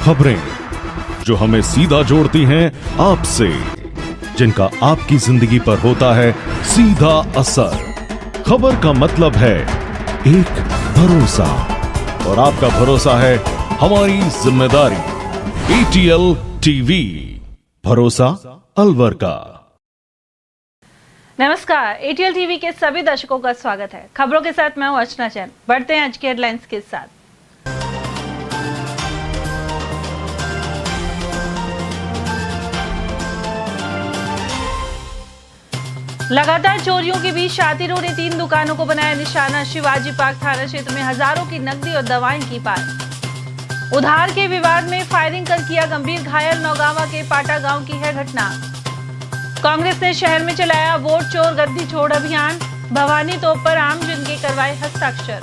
खबरें जो हमें सीधा जोड़ती हैं आपसे, जिनका आपकी जिंदगी पर होता है सीधा असर। खबर का मतलब है एक भरोसा, और आपका भरोसा है हमारी जिम्मेदारी। ATL टीवी, भरोसा अलवर का। नमस्कार, ATL टीवी के सभी दर्शकों का स्वागत है। खबरों के साथ मैं हूं अर्चना चैन। बढ़ते हैं आज के हेडलाइंस के साथ। लगातार चोरियों के बीच शातिरों ने 3 दुकानों को बनाया निशाना। शिवाजी पार्क थाना क्षेत्र में हजारों की नकदी और दवाएं की पार। उधार के विवाद में फायरिंग कर किया गंभीर घायल। नौगावा के पाटा गांव की है घटना। कांग्रेस ने शहर में चलाया वोट चोर गद्दी छोड़ अभियान। भवानी तोप पर आमजन के करवाए हस्ताक्षर।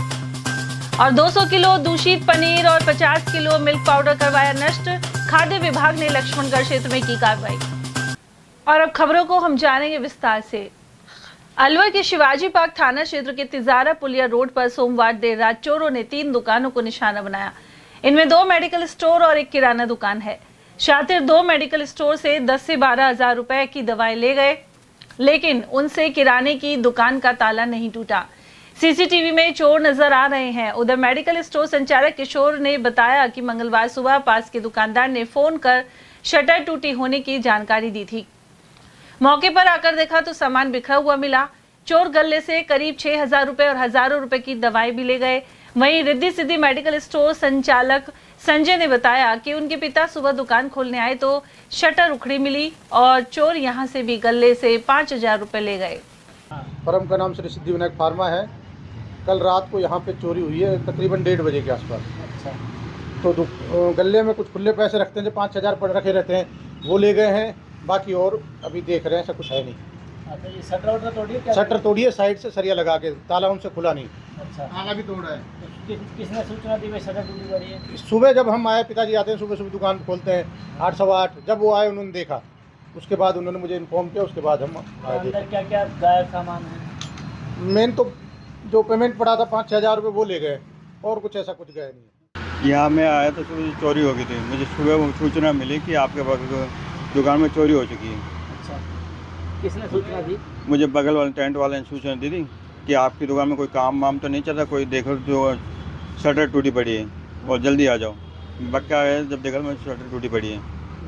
और 200 किलो दूषित पनीर और 50 किलो मिल्क पाउडर करवाया नष्ट। खाद्य विभाग ने लक्ष्मणगढ़ क्षेत्र में की कार्रवाई। और अब खबरों को हम जानेंगे विस्तार से। अलवर के शिवाजी पार्क थाना क्षेत्र के तिजारा पुलिया रोड पर सोमवार देर रात चोरों ने 3 दुकानों को निशाना बनाया। इनमें 2 मेडिकल स्टोर और 1 किराना दुकान है। शातिर 2 मेडिकल स्टोर से 10 से 12 हजार रुपए की दवाएं ले गए, लेकिन उनसे किराने की दुकान का ताला नहीं टूटा। सीसीटीवी में चोर नजर आ रहे हैं। उधर मेडिकल स्टोर संचालक किशोर ने बताया कि मंगलवार सुबह पास के दुकानदार ने फोन कर शटर टूटी होने की जानकारी दी थी। मौके पर आकर देखा तो सामान बिखरा हुआ मिला। चोर गले से करीब 6,000 रुपए और हजारों रुपए की दवाएं भी ले गए। वहीं रिद्धि सिद्धि मेडिकल स्टोर संचालक संजय ने बताया कि उनके पिता सुबह दुकान खोलने आए तो शटर उखड़ी मिली और चोर यहां से भी गले से 5,000 रुपए ले गए। फर्म का नाम श्री सिद्धि विनायक फार्मा है। कल रात को यहाँ पे चोरी हुई है तकरीबन 1:30 बजे के आसपास। अच्छा। तो गले में कुछ खुले पैसे रखते हैं जो 5,000 पड़ रखे रहते हैं, वो ले गए हैं। बाकी और अभी देख रहे हैं, ऐसा कुछ है नहीं। अच्छा, ये शटर तोड़िए क्या? शटर तोड़िए साइड से सरिया लगा के, ताला उनसे खुला नहीं। अच्छा, आगा भी तोड़ा है। किसने सूचना दी भाई शटर टूटी पड़ी है? सुबह जब हम आए, पिताजी आते हैं सुबह दुकान खोलते हैं 8 सवा 8। जब वो आए उन्होंने देखा, उसके बाद उन्होंने मुझे इन्फॉर्म किया। उसके बाद हम आए। अंदर क्या क्या गायब सामान है? मेन तो जो पेमेंट पड़ा था 5-6 हजार रुपये वो ले गए, और कुछ ऐसा कुछ गए नहीं। यहाँ मैं आया तो सुबह चोरी हो गई थी। मुझे सुबह सूचना मिली कि आपके दुकान में चोरी हो चुकी है। अच्छा, किसने सूचना दी? मुझे बगल वाले टेंट वाले ने सूचना दी थी कि आपकी दुकान में कोई काम वाम तो नहीं चल रहा, कोई देखो जो शटर टूटी पड़ी है और जल्दी आ जाओ। बक्का है, जब देखा मैं शटर टूटी पड़ी है,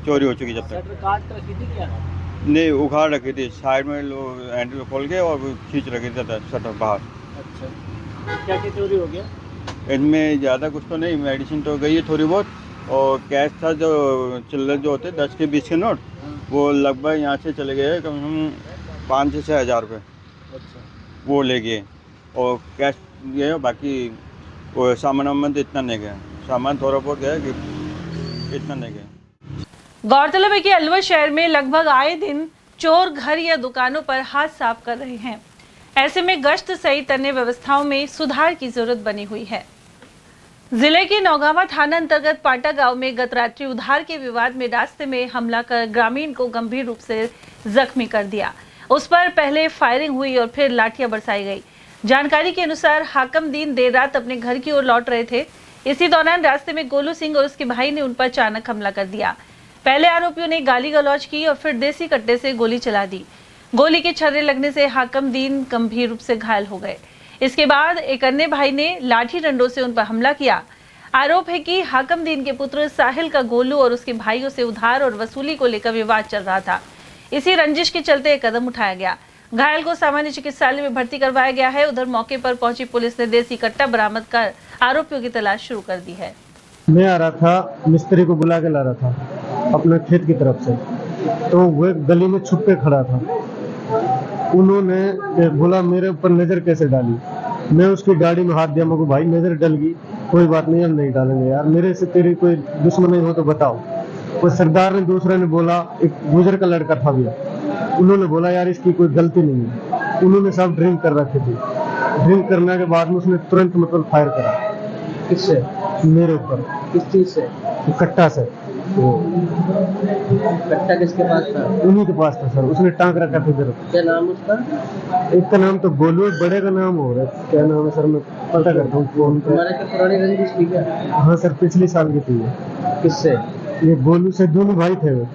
चोरी हो चुकी। जब तक शटर काट रखी थी क्या? नहीं, उखाड़ रखी थी साइड में, लोग हैंडल खोल के और खींच रखी थी शटर बाहर। अच्छा, क्या क्या चोरी हो गया? इनमें ज़्यादा कुछ तो नहीं, मेडिसिन तो गई है थोड़ी बहुत, और कैश था जो चिल्लर जो होते 10 के 20 के नोट, वो लगभग यहाँ से चले गए कम से कम 5 से 6 हज़ार रुपये। अच्छा, वो ले गए और कैश गए। बाकी वो सामान वामान तो इतना नहीं गया, सामान थोड़ा बहुत गया कि इतना नहीं गया। गौरतलब है कि अलवर शहर में लगभग आए दिन चोर घर या दुकानों पर हाथ साफ कर रहे हैं। ऐसे में गश्त सहित अन्य व्यवस्थाओं में सुधार की जरूरत बनी हुई है। जिले के नौगावा थाना अंतर्गत पाटा गांव में गत रात्रि उधार के विवाद में रास्ते में हमला कर ग्रामीण को गंभीर रूप से जख्मी कर दिया। उस पर पहले फायरिंग हुई और फिर लाठियां बरसाई गई। जानकारी के अनुसार हाकम दीन देर रात अपने घर की ओर लौट रहे थे। इसी दौरान रास्ते में गोलू सिंह और उसके भाई ने उन पर अचानक हमला कर दिया। पहले आरोपियों ने गाली गलौज की और फिर देसी कट्टे से गोली चला दी। गोली के छर्रे लगने से हाकम दीन गंभीर रूप से घायल हो गए। इसके बाद एक अन्य भाई ने लाठी डंडों से उन पर हमला किया। आरोप है कि हाकम दीन के पुत्र साहिल का गोलू और उसके भाइयों से उधार और वसूली को लेकर विवाद चल रहा था। इसी रंजिश के चलते एक कदम उठाया गया। घायल को सामान्य चिकित्सालय में भर्ती करवाया गया है। उधर मौके पर पहुंची पुलिस ने देसी कट्टा बरामद कर आरोपियों की तलाश शुरू कर दी है। मैं आ रहा था, मिस्त्री को बुला के ला रहा था अपने खेत की तरफ से, तो वो गली में छुप के खड़ा था। उन्होंने बोला मेरे ऊपर नजर कैसे डाली। मैं उसकी गाड़ी में हाथ दिया, मेरे को भाई नजर डल गई, कोई बात नहीं हम नहीं डालेंगे यार, मेरे से तेरी कोई दुश्मनी हो तो बताओ। वो सरदार ने दूसरे ने बोला, एक गुजर का लड़का था भैया, उन्होंने बोला यार इसकी कोई गलती नहीं है। उन्होंने सब ड्रिंक कर रखे थे। ड्रिंक करने के बाद में उसने तुरंत मतलब फायर करा। किससे? मेरे ऊपर। किस चीज से? कट्टा से। वो कट्टा किसके पास था? उन्हीं के पास था सर, उसने टांग रखा था इधर। क्या नाम उसका? एक का नाम तो गोलू, बड़े का नाम हो रहा है, क्या नाम है सर मैं पता करता हूँ फोन पे। तुम्हारे क्या पुरानी रंजिश थी क्या? हाँ सर, पिछले साल की थी। किससे? ये गोलू से दोनों भाई थे वो।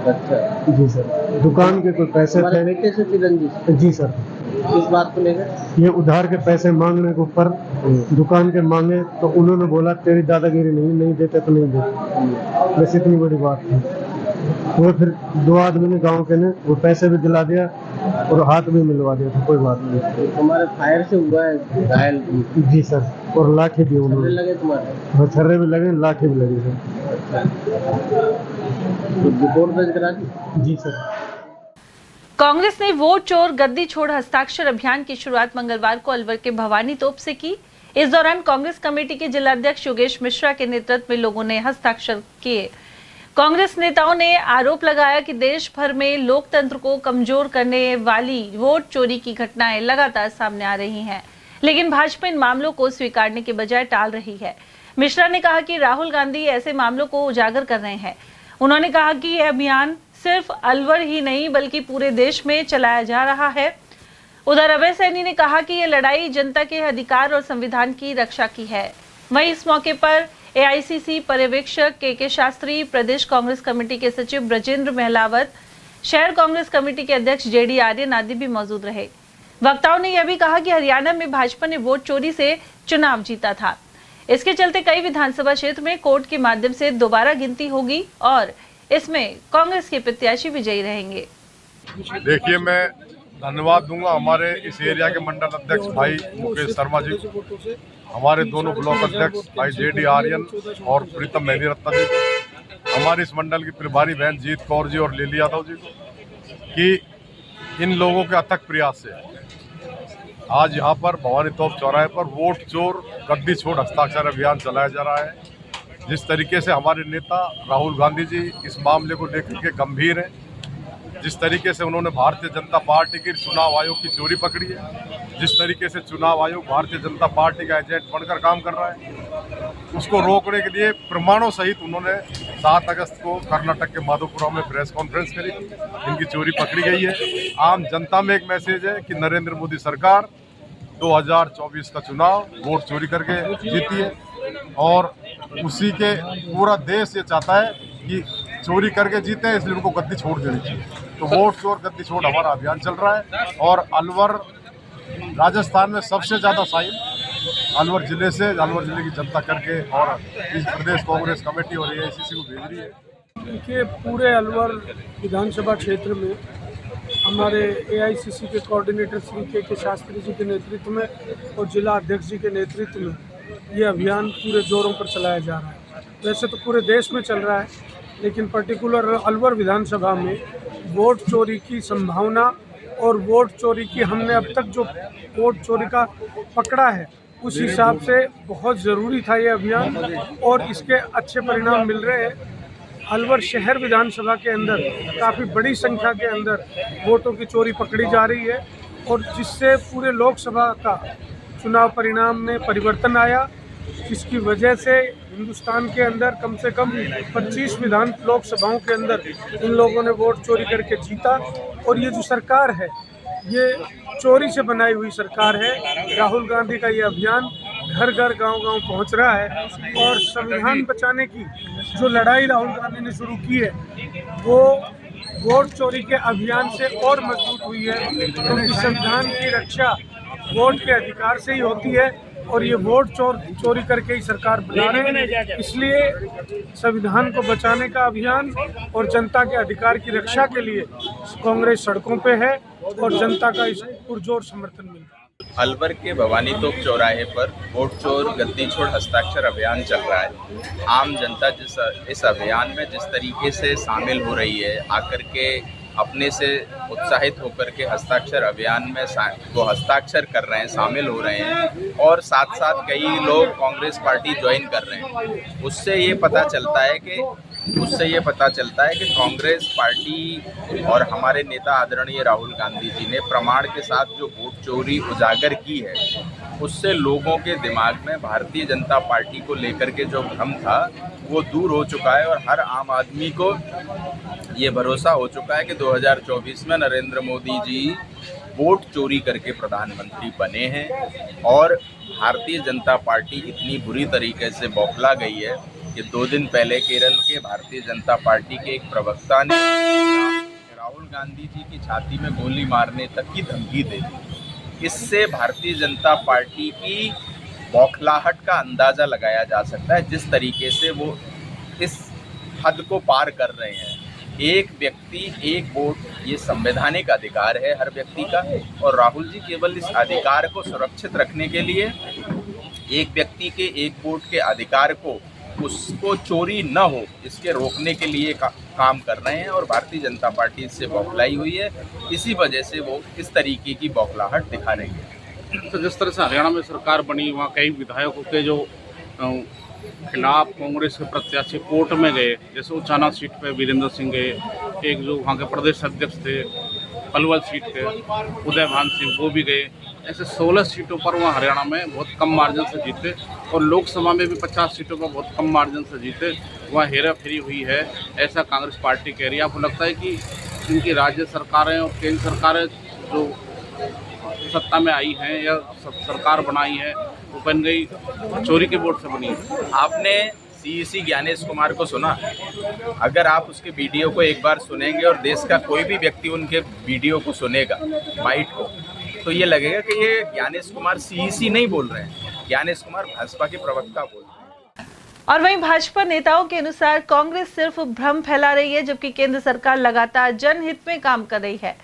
अच्छा। जी सर, दुकान के कोई पैसे तुम्हारे थे। बेटे से थी रंजिश? जी सर, किस बात को लेकर? ये उधार के पैसे मांगने के ऊपर दुकान के मांगे तो उन्होंने बोला तेरी दादागिरी नहीं देते तो नहीं देते, बस इतनी बड़ी बात थी। वो फिर दो आदमी ने गांव के ने वो पैसे भी दिला दिया और हाथ भी मिलवा दिया था, कोई बात नहीं। तुम्हारे फायर से हुआ है घायल? जी सर, और लाठी दी छर्रे उन्होंने। लगे तुम्हारे? हाँ, छर्रे भी लगे, लाठी भी लगी सर। अच्छा। तो रिपोर्ट दर्ज करा दी? जी सर। कांग्रेस ने वोट चोर गद्दी छोड़ हस्ताक्षर अभियान की शुरुआत मंगलवार को अलवर के भवानी तोप से की। इस दौरान कांग्रेस कमेटी के जिलाध्यक्ष योगेश मिश्रा के नेतृत्व में लोगों ने हस्ताक्षर किए। कांग्रेस नेताओं ने आरोप लगाया कि देश भर में लोकतंत्र को कमजोर करने वाली वोट चोरी की घटनाएं लगातार सामने आ रही हैं, लेकिन भाजपा इन मामलों को स्वीकारने के बजाय टाल रही है। मिश्रा ने कहा कि राहुल गांधी ऐसे मामलों को उजागर कर रहे हैं। उन्होंने कहा कि यह अभियान सिर्फ अलवर ही नहीं बल्कि पूरे देश में चलाया जा रहा है। उधर अभय सैनी ने कहा कि यह लड़ाई जनता के अधिकार और संविधान की रक्षा की है। वहीं इस मौके पर एआईसीसी पर्यवेक्षक के शास्त्री, प्रदेश कांग्रेस कमेटी के सचिव ब्रजेंद्र महलावत, शहर कांग्रेस कमेटी के अध्यक्ष जेडी आर्यन आदि भी मौजूद रहे। वक्ताओं ने यह भी कहा कि हरियाणा में भाजपा ने वोट चोरी से चुनाव जीता था। इसके चलते कई विधानसभा क्षेत्र में कोर्ट के माध्यम से दोबारा गिनती होगी और इसमें कांग्रेस के प्रत्याशी विजयी रहेंगे। देखिए, मैं धन्यवाद दूंगा हमारे इस एरिया के मंडल अध्यक्ष भाई मुकेश शर्मा जी, हमारे दोनों ब्लॉक अध्यक्ष भाई जेडी आर्यन और प्रीतम मेहंदी रत्ना जी, हमारे इस मंडल की प्रभारी बहन जीत कौर जी और लिली यादव जी कि इन लोगों के अथक प्रयास से आज यहाँ पर भवानी तोप चौराहे पर वोट चोर गद्दी छोड़ हस्ताक्षर अभियान चलाया जा रहा है। जिस तरीके से हमारे नेता राहुल गांधी जी इस मामले को लेकर के गंभीर हैं, जिस तरीके से उन्होंने भारतीय जनता पार्टी की चुनाव आयोग की चोरी पकड़ी है, जिस तरीके से चुनाव आयोग भारतीय जनता पार्टी का एजेंट बनकर काम कर रहा है, उसको रोकने के लिए प्रमाणों सहित उन्होंने 7 अगस्त को कर्नाटक के माधोपुरम में प्रेस कॉन्फ्रेंस करी थी। इनकी चोरी पकड़ी गई है। आम जनता में एक मैसेज है कि नरेंद्र मोदी सरकार 2024 का चुनाव वोट चोरी करके जीती है और उसी के पूरा देश ये चाहता है कि चोरी करके जीते हैं, इसलिए उनको गद्दी छोड़ देनी चाहिए। तो वोट चोर गद्दी छोड़ हमारा अभियान चल रहा है और अलवर राजस्थान में सबसे ज़्यादा साइन अलवर जिले से, अलवर जिले की जनता करके और इस प्रदेश कांग्रेस कमेटी और एआईसीसी को भेज रही है। देखिए, पूरे अलवर विधानसभा क्षेत्र में हमारे एआईसीसी के कोऑर्डिनेटर श्री के शास्त्री जी के नेतृत्व में और जिला अध्यक्ष जी के नेतृत्व में ये अभियान पूरे जोरों पर चलाया जा रहा है। वैसे तो पूरे देश में चल रहा है, लेकिन पर्टिकुलर अलवर विधानसभा में वोट चोरी की संभावना और वोट चोरी की हमने अब तक जो वोट चोरी का पकड़ा है उस हिसाब से बहुत ज़रूरी था ये अभियान और इसके अच्छे परिणाम मिल रहे हैं। अलवर शहर विधानसभा के अंदर काफ़ी बड़ी संख्या के अंदर वोटों की चोरी पकड़ी जा रही है और जिससे पूरे लोकसभा का चुनाव परिणाम में परिवर्तन आया, जिसकी वजह से हिंदुस्तान के अंदर कम से कम 25 विधान लोकसभाओं के अंदर इन लोगों ने वोट चोरी करके जीता। और ये जो सरकार है ये चोरी से बनाई हुई सरकार है। राहुल गांधी का ये अभियान घर घर गांव-गांव पहुंच रहा है और संविधान बचाने की जो लड़ाई राहुल गांधी ने शुरू की है वो वोट चोरी के अभियान से और मजबूत हुई है, क्योंकि संविधान की रक्षा वोट के अधिकार से ही होती है और ये वोट चोरी करके ही सरकार बना रहे हैं। इसलिए संविधान को बचाने का अभियान और जनता के अधिकार की रक्षा के लिए कांग्रेस सड़कों पे है और जनता का इस पुरजोर समर्थन मिल रहा है। अलवर के भवानी तोप चौराहे पर वोट चोर गद्दी छोड़ हस्ताक्षर अभियान चल रहा है। आम जनता इस अभियान में जिस तरीके से शामिल हो रही है, आकर के अपने से उत्साहित होकर के हस्ताक्षर अभियान में वो हस्ताक्षर कर रहे हैं, शामिल हो रहे हैं और साथ साथ कई लोग कांग्रेस पार्टी ज्वाइन कर रहे हैं। उससे ये पता चलता है कि कांग्रेस पार्टी और हमारे नेता आदरणीय राहुल गांधी जी ने प्रमाण के साथ जो वोट चोरी उजागर की है, उससे लोगों के दिमाग में भारतीय जनता पार्टी को लेकर के जो भ्रम था वो दूर हो चुका है और हर आम आदमी को ये भरोसा हो चुका है कि 2024 में नरेंद्र मोदी जी वोट चोरी करके प्रधानमंत्री बने हैं और भारतीय जनता पार्टी इतनी बुरी तरीके से बौखला गई है कि 2 दिन पहले केरल के भारतीय जनता पार्टी के एक प्रवक्ता ने राहुल गांधी जी की छाती में गोली मारने तक की धमकी दे दी। इससे भारतीय जनता पार्टी की बौखलाहट का अंदाज़ा लगाया जा सकता है, जिस तरीके से वो इस हद को पार कर रहे हैं। एक व्यक्ति एक वोट, ये संवैधानिक अधिकार है हर व्यक्ति का, और राहुल जी केवल इस अधिकार को सुरक्षित रखने के लिए, एक व्यक्ति के एक वोट के अधिकार को, उसको चोरी न हो इसके रोकने के लिए काम कर रहे हैं। और भारतीय जनता पार्टी इससे बौखलाई हुई है, इसी वजह से वो इस तरीके की बौखलाहट दिखा रही है। तो जिस तरह से हरियाणा में सरकार बनी, वहाँ कई विधायकों के जो खिलाफ कांग्रेस के प्रत्याशी कोर्ट में गए, जैसे उचाना सीट पे वीरेंद्र सिंह गए, एक जो वहाँ के प्रदेश अध्यक्ष थे पलवल सीट के उदय भान सिंह, वो भी गए। ऐसे 16 सीटों पर वहाँ हरियाणा में बहुत कम मार्जिन से जीते, और लोकसभा में भी 50 सीटों पर बहुत कम मार्जिन से जीते। वहाँ हेरा फेरी हुई है, ऐसा कांग्रेस पार्टी कह रही है। आपको लगता है कि इनकी राज्य सरकारें और केंद्र सरकारें जो सत्ता में आई हैं या सरकार बनाई है, वो बन गई चोरी के वोट से बनी है? आपने सीईसी ज्ञानेश कुमार को सुना? अगर आप उसके वीडियो को एक बार सुनेंगे और देश का कोई भी व्यक्ति उनके वीडियो को सुनेगा, बाइट को, तो ये लगेगा कि ये ज्ञानेश कुमार सीईसी नहीं बोल रहे हैं, ज्ञानेश कुमार भाजपा के प्रवक्ता बोल रहे हैं। और वहीं भाजपा नेताओं के अनुसार कांग्रेस सिर्फ भ्रम फैला रही है, जबकि केंद्र सरकार लगातार जनहित में काम कर रही है।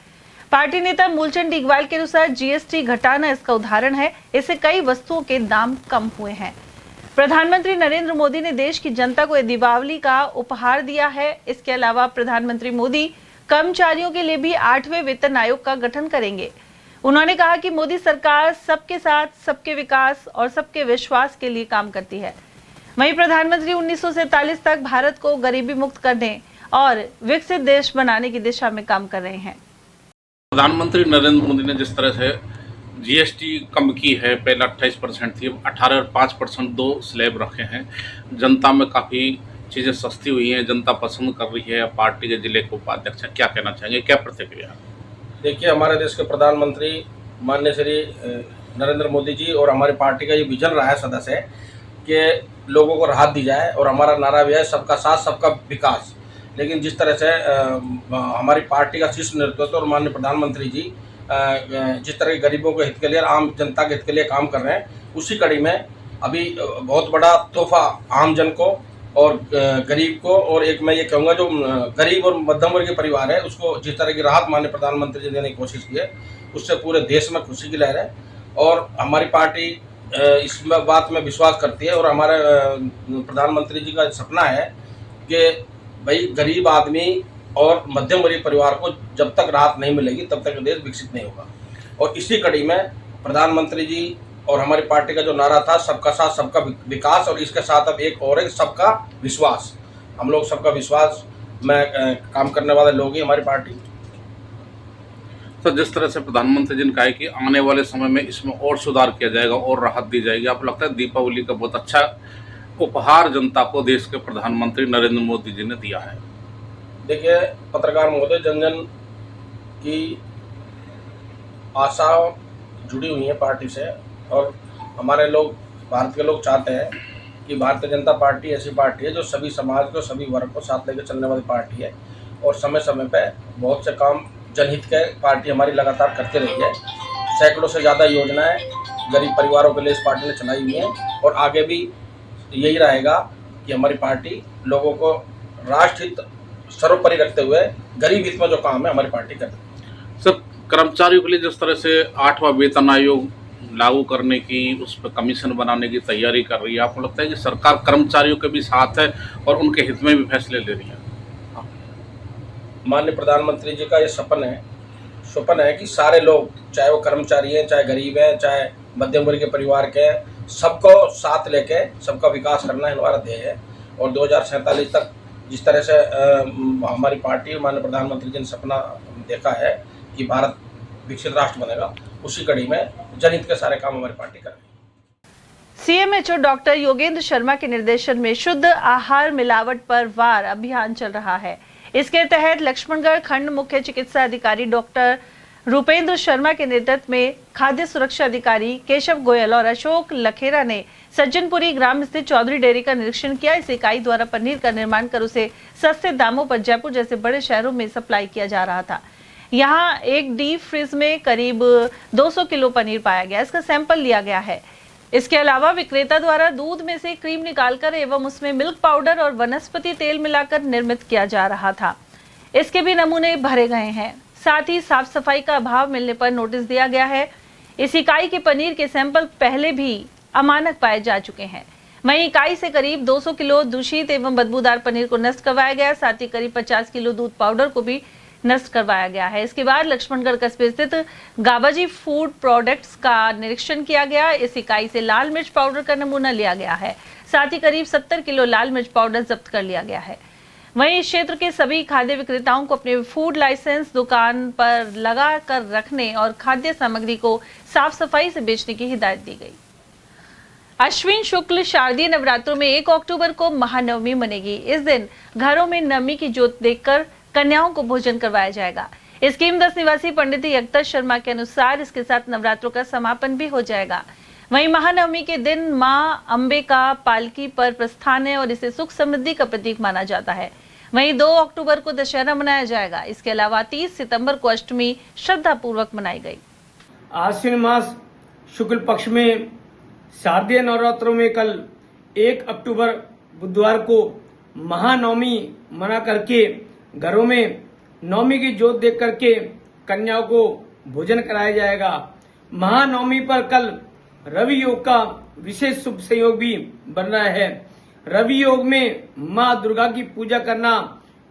पार्टी नेता मूलचंद डीगवाल के अनुसार जीएसटी घटाना इसका उदाहरण है। इससे कई वस्तुओं के दाम कम हुए हैं। प्रधानमंत्री नरेंद्र मोदी ने देश की जनता को दीपावली का उपहार दिया है। इसके अलावा प्रधानमंत्री मोदी कर्मचारियों के लिए भी 8वें वेतन आयोग का गठन करेंगे। उन्होंने कहा कि मोदी सरकार सबके साथ, सबके विकास और सबके विश्वास के लिए काम करती है। वहीं प्रधानमंत्री 1947 तक भारत को गरीबी मुक्त करने और विकसित देश बनाने की दिशा में काम कर रहे हैं। प्रधानमंत्री नरेंद्र मोदी ने जिस तरह से जीएसटी कम की है, पहले 28% थी, 18 और 5% 2 स्लैब रखे हैं। जनता में काफ़ी चीज़ें सस्ती हुई हैं, जनता पसंद कर रही है। पार्टी के जिले के उपाध्यक्ष क्या कहना चाहेंगे, क्या प्रतिक्रिया? देखिए, हमारे देश के प्रधानमंत्री माननीय श्री नरेंद्र मोदी जी और हमारी पार्टी का ये विजन रहा है सदा से कि लोगों को राहत दी जाए, और हमारा नारा भी है सबका साथ सबका विकास। लेकिन जिस तरह से हमारी पार्टी का शीर्ष नेतृत्व और माननीय प्रधानमंत्री जी जिस तरह के गरीबों के हित के लिए, आम जनता के हित के लिए काम कर रहे हैं, उसी कड़ी में अभी बहुत बड़ा तोहफा आम जन को और गरीब को, और एक मैं ये कहूँगा जो गरीब और मध्यम वर्गीय परिवार है उसको जिस तरह की राहत माननीय प्रधानमंत्री जी देने की कोशिश की है, उससे पूरे देश में खुशी की लहर है। और हमारी पार्टी इस बात में विश्वास करती है, और हमारे प्रधानमंत्री जी का सपना है कि भाई गरीब आदमी और मध्यम वर्गीय परिवार को जब तक राहत नहीं मिलेगी तब तक देश विकसित नहीं होगा। और इसी कड़ी में प्रधानमंत्री जी और हमारी पार्टी का जो नारा था सबका साथ सबका विकास, और इसके साथ अब एक और है सबका विश्वास। हम लोग सबका विश्वास में काम करने वाले लोग ही हमारी पार्टी। तो जिस तरह से प्रधानमंत्री जी ने कहा है कि आने वाले समय में इसमें और सुधार किया जाएगा और राहत दी जाएगी, आपको लगता है दीपावली का बहुत अच्छा उपहार जनता को देश के प्रधानमंत्री नरेंद्र मोदी जी ने दिया है? देखिए पत्रकार महोदय, जन जन की आशा जुड़ी हुई है पार्टी से, और हमारे लोग, भारत के लोग चाहते हैं कि भारतीय जनता पार्टी ऐसी पार्टी है जो सभी समाज को, सभी वर्ग को साथ लेकर चलने वाली पार्टी है, और समय समय पे बहुत से काम जनहित के पार्टी हमारी लगातार करते रही है। सैकड़ों से ज़्यादा योजनाएं गरीब परिवारों के लिए इस पार्टी ने चलाई हुई हैं, और आगे भी यही रहेगा कि हमारी पार्टी लोगों को राष्ट्र हित सर्वोपरि रखते हुए गरीब हित में जो काम है हमारी पार्टी करती है। सर, कर्मचारियों के लिए जिस तरह से 8वां वेतन आयोग लागू करने की, उस पर कमीशन बनाने की तैयारी कर रही है, आपको लगता है कि सरकार कर्मचारियों के भी साथ है और उनके हित में भी फैसले ले रही है? माननीय प्रधानमंत्री जी का ये सपन है कि सारे लोग, चाहे वो कर्मचारी हैं, चाहे गरीब हैं, चाहे मध्यम वर्ग के परिवार के, सबको साथ लेके सबका विकास करना हमारा ध्येय है। और 2047 तक जिस तरह से हमारी पार्टी, माननीय प्रधानमंत्री जी ने सपना देखा है कि भारत विकसित राष्ट्र बनेगा, उसी कड़ी में जनहित के सारे काम हमारी पार्टी कर रही है। सीएमएचओ डॉक्टर योगेंद्र शर्मा के निर्देशन में शुद्ध आहार मिलावट पर वार अभियान चल रहा है। इसके तहत लक्ष्मणगढ़ खंड मुख्य चिकित्सा अधिकारी डॉक्टर रूपेंद्र शर्मा के नेतृत्व में खाद्य सुरक्षा अधिकारी केशव गोयल और अशोक लखेरा ने सज्जनपुरी ग्राम स्थित चौधरी डेयरी का निरीक्षण किया। इस इकाई द्वारा पनीर का निर्माण कर उसे सस्ते दामों पर जयपुर जैसे बड़े शहरों में सप्लाई किया जा रहा था। यहाँ एक डीप फ्रीज में करीब 200 किलो पनीर पाया गया। इसका सैंपल लिया गया है। इसके अलावा विक्रेता द्वारा दूध में से क्रीम निकालकर एवं उसमें मिल्क पाउडर और वनस्पति तेल मिलाकर निर्मित किया जा रहा था। इसके भी नमूने भरे गए हैं। साथ ही साफ सफाई का अभाव मिलने पर नोटिस दिया गया है। इस इकाई के पनीर के सैंपल पहले भी अमानक पाए जा चुके हैं। वहीं इकाई से करीब 200 किलो दूषित एवं बदबूदार पनीर को नष्ट करवाया गया। साथ ही करीब 50 किलो दूध पाउडर को भी नष्ट करवाया गया है। इसके बाद लक्ष्मणगढ़ कस्बे स्थित गाबाजी फूड प्रोडक्ट्स का निरीक्षण किया गया। इस इकाई से लाल मिर्च पाउडर का नमूना लिया गया है। साथ ही करीब 70 किलो लाल मिर्च पाउडर जब्त कर लिया गया है। वहीं इस क्षेत्र के सभी खाद्य विक्रेताओं को अपने फूड लाइसेंस दुकान पर लगा कर रखने और खाद्य सामग्री को साफ सफाई से बेचने की हिदायत दी गई। अश्विन शुक्ल शारदीय नवरात्रों में 1 अक्टूबर को महानवमी मनेगी। इस दिन घरों में नवमी की ज्योत देखकर कन्याओं को भोजन करवाया जाएगा। इस स्कीम 10 निवासी पंडित यक्ता शर्मा के अनुसार इसके साथ नवरात्रों का समापन भी हो जाएगा। वहीं महानवमी के दिन मां अंबे का पालकी पर प्रस्थान है और इसे सुख समृद्धि का प्रतीक माना जाता है। वहीं 2 अक्टूबर को दशहरा मनाया जाएगा। इसके अलावा 30 सितंबर को अष्टमी श्रद्धा पूर्वक मनाई गई। आश्विन मास शुक्ल पक्ष में शारदीय नवरात्रों में कल 1 अक्टूबर बुधवार को महानवमी मना करके घरों में नवमी की ज्योत देख करके कन्याओं को भोजन कराया जाएगा। महानवमी पर कल रवि योग का विशेष शुभ संयोग भी बन रहा है। रवि योग में मां दुर्गा की पूजा करना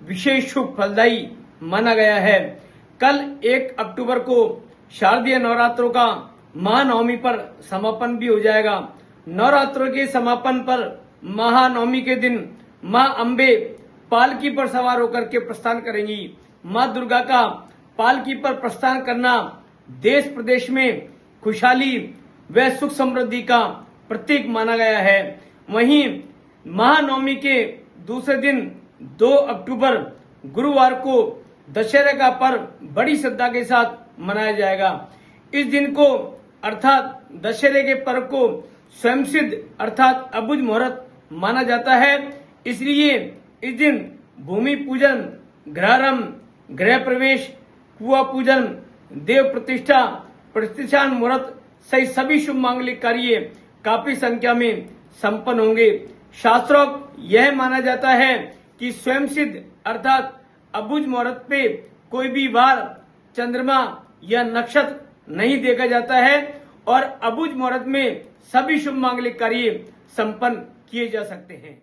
विशेष शुभ फलदायी माना गया है। कल 1 अक्टूबर को शारदीय नवरात्रों का महानवमी पर समापन भी हो जाएगा। नवरात्रों के समापन पर महानवमी के दिन मां अंबे पालकी पर सवार होकर के प्रस्थान करेंगी। मां दुर्गा का पालकी पर प्रस्थान करना देश प्रदेश में खुशहाली व सुख समृद्धि का प्रतीक माना गया है। वहीं महानवमी के दूसरे दिन 2 अक्टूबर गुरुवार को दशहरे का पर्व बड़ी श्रद्धा के साथ मनाया जाएगा। इस दिन को अर्थात दशहरे के पर्व को स्वयं सिद्ध अर्थात अबुझ मुहूर्त माना जाता है। इसलिए इस दिन भूमि पूजन, गृहारंभ, गृह प्रवेश, कुआं पूजन, देव प्रतिष्ठा, प्रतिष्ठान मुहूर्त सहित सभी शुभ मांगलिक कार्य काफी संख्या में संपन्न होंगे। शास्त्रोक्त यह माना जाता है कि स्वयं सिद्ध अर्थात अबुझ मुहूर्त पे कोई भी वार, चंद्रमा या नक्षत्र नहीं देखा जाता है और अबुझ मुहूर्त में सभी शुभ मांगलिक कार्य संपन्न किए जा सकते हैं।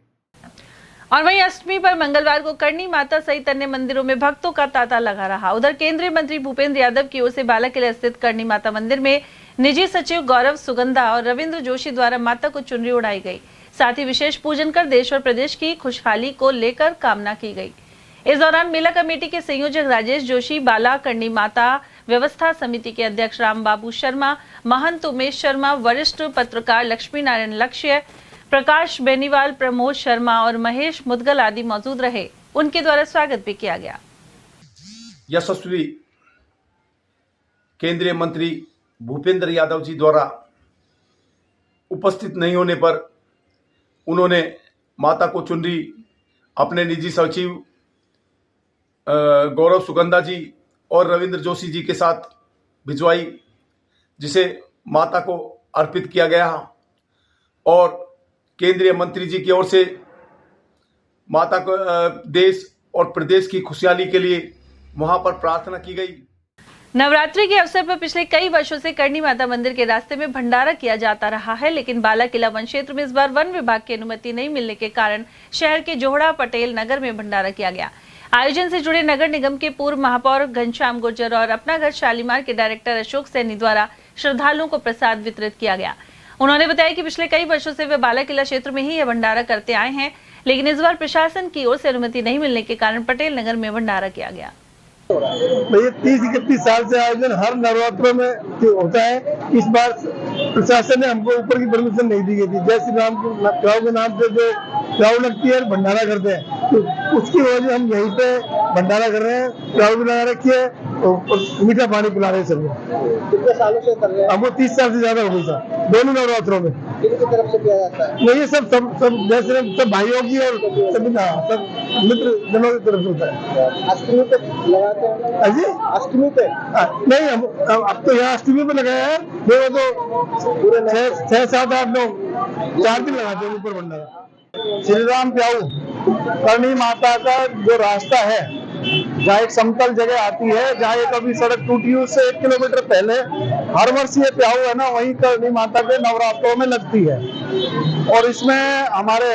और वहीं अष्टमी पर मंगलवार को करणी माता सहित अन्य मंदिरों में भक्तों का तांता लगा रहा। उधर केंद्रीय मंत्री भूपेंद्र यादव की ओर से बालाकिला स्थित करणी माता मंदिर में निजी सचिव गौरव सुगंधा और रविंद्र जोशी द्वारा माता को चुनरी उड़ाई गई। साथ ही विशेष पूजन कर देश और प्रदेश की खुशहाली को लेकर कामना की गई। इस दौरान मेला कमेटी के संयोजक राजेश जोशी, बाला करणी माता व्यवस्था समिति के अध्यक्ष राम बाबू शर्मा, महंत उमेश शर्मा, वरिष्ठ पत्रकार लक्ष्मी नारायण लक्ष्य, प्रकाश बेनीवाल, प्रमोद शर्मा और महेश मुदगल आदि मौजूद रहे। उनके द्वारा स्वागत भी किया गया। यशस्वी केंद्रीय मंत्री भूपेंद्र यादव जी द्वारा उपस्थित नहीं होने पर उन्होंने माता को चुनरी अपने निजी सचिव गौरव सुगंधा जी और रविंद्र जोशी जी के साथ भिजवाई, जिसे माता को अर्पित किया गया और केंद्रीय मंत्री जी की ओर से माता को देश और प्रदेश की खुशहाली के लिए वहां पर प्रार्थना की गई। नवरात्रि के अवसर पर पिछले कई वर्षों से करणी माता मंदिर के रास्ते में भंडारा किया जाता रहा है, लेकिन बालाकिला वन क्षेत्र में इस बार वन विभाग की अनुमति नहीं मिलने के कारण शहर के जोहड़ा पटेल नगर में भंडारा किया गया। आयोजन से जुड़े नगर निगम के पूर्व महापौर घनश्याम गुर्जर और अपना घर शालीमार के डायरेक्टर अशोक सैनी द्वारा श्रद्धालुओं को प्रसाद वितरित किया गया। उन्होंने बताया कि पिछले कई वर्षों से वे बालाकिला क्षेत्र में ही यह भंडारा करते आए हैं, लेकिन इस बार प्रशासन की ओर से अनुमति नहीं मिलने के कारण पटेल नगर में भंडारा किया गया। भैया 30-31 साल से आयोजन हर नवरात्रों में होता है। इस बार प्रशासन ने हमको ऊपर की परमिशन नहीं दी गई थी। जय श्री राम के नाम से जो क्राउड लगती है भंडारा करते हैं, तो उसकी वजह से हम यहीं पे भंडारा कर रहे हैं। क्राउड भी लगा रखी है और मीठा पानी पिला रहे हैं सबको। कितने सालों से कर रहे हैं? हमको 30 साल से ज्यादा हो गई सर, दोनों नवरात्रों में। किनकी तरफ से किया जाता है? नहीं, ये सब जैसे सब भाइयों की और सभी ना सब मित्र जनों की तरफ से होता है। अष्टमी पे लगाते हैं? अजी अष्टमी पे? नहीं, अब तो यहाँ अष्टमी पे लगाया है, वो तो पूरे 6, 7, 8, 9 4 दिन लगाते हैं ऊपर भंडारा। श्री राम प्याऊ करणी माता का जो रास्ता है, जहाँ एक समतल जगह आती है, जहाँ एक अभी सड़क टूटी है, उससे 1 किलोमीटर पहले हर वर्ष ये प्याऊ है ना, वहीं करणी माता के नवरात्रों में लगती है। और इसमें हमारे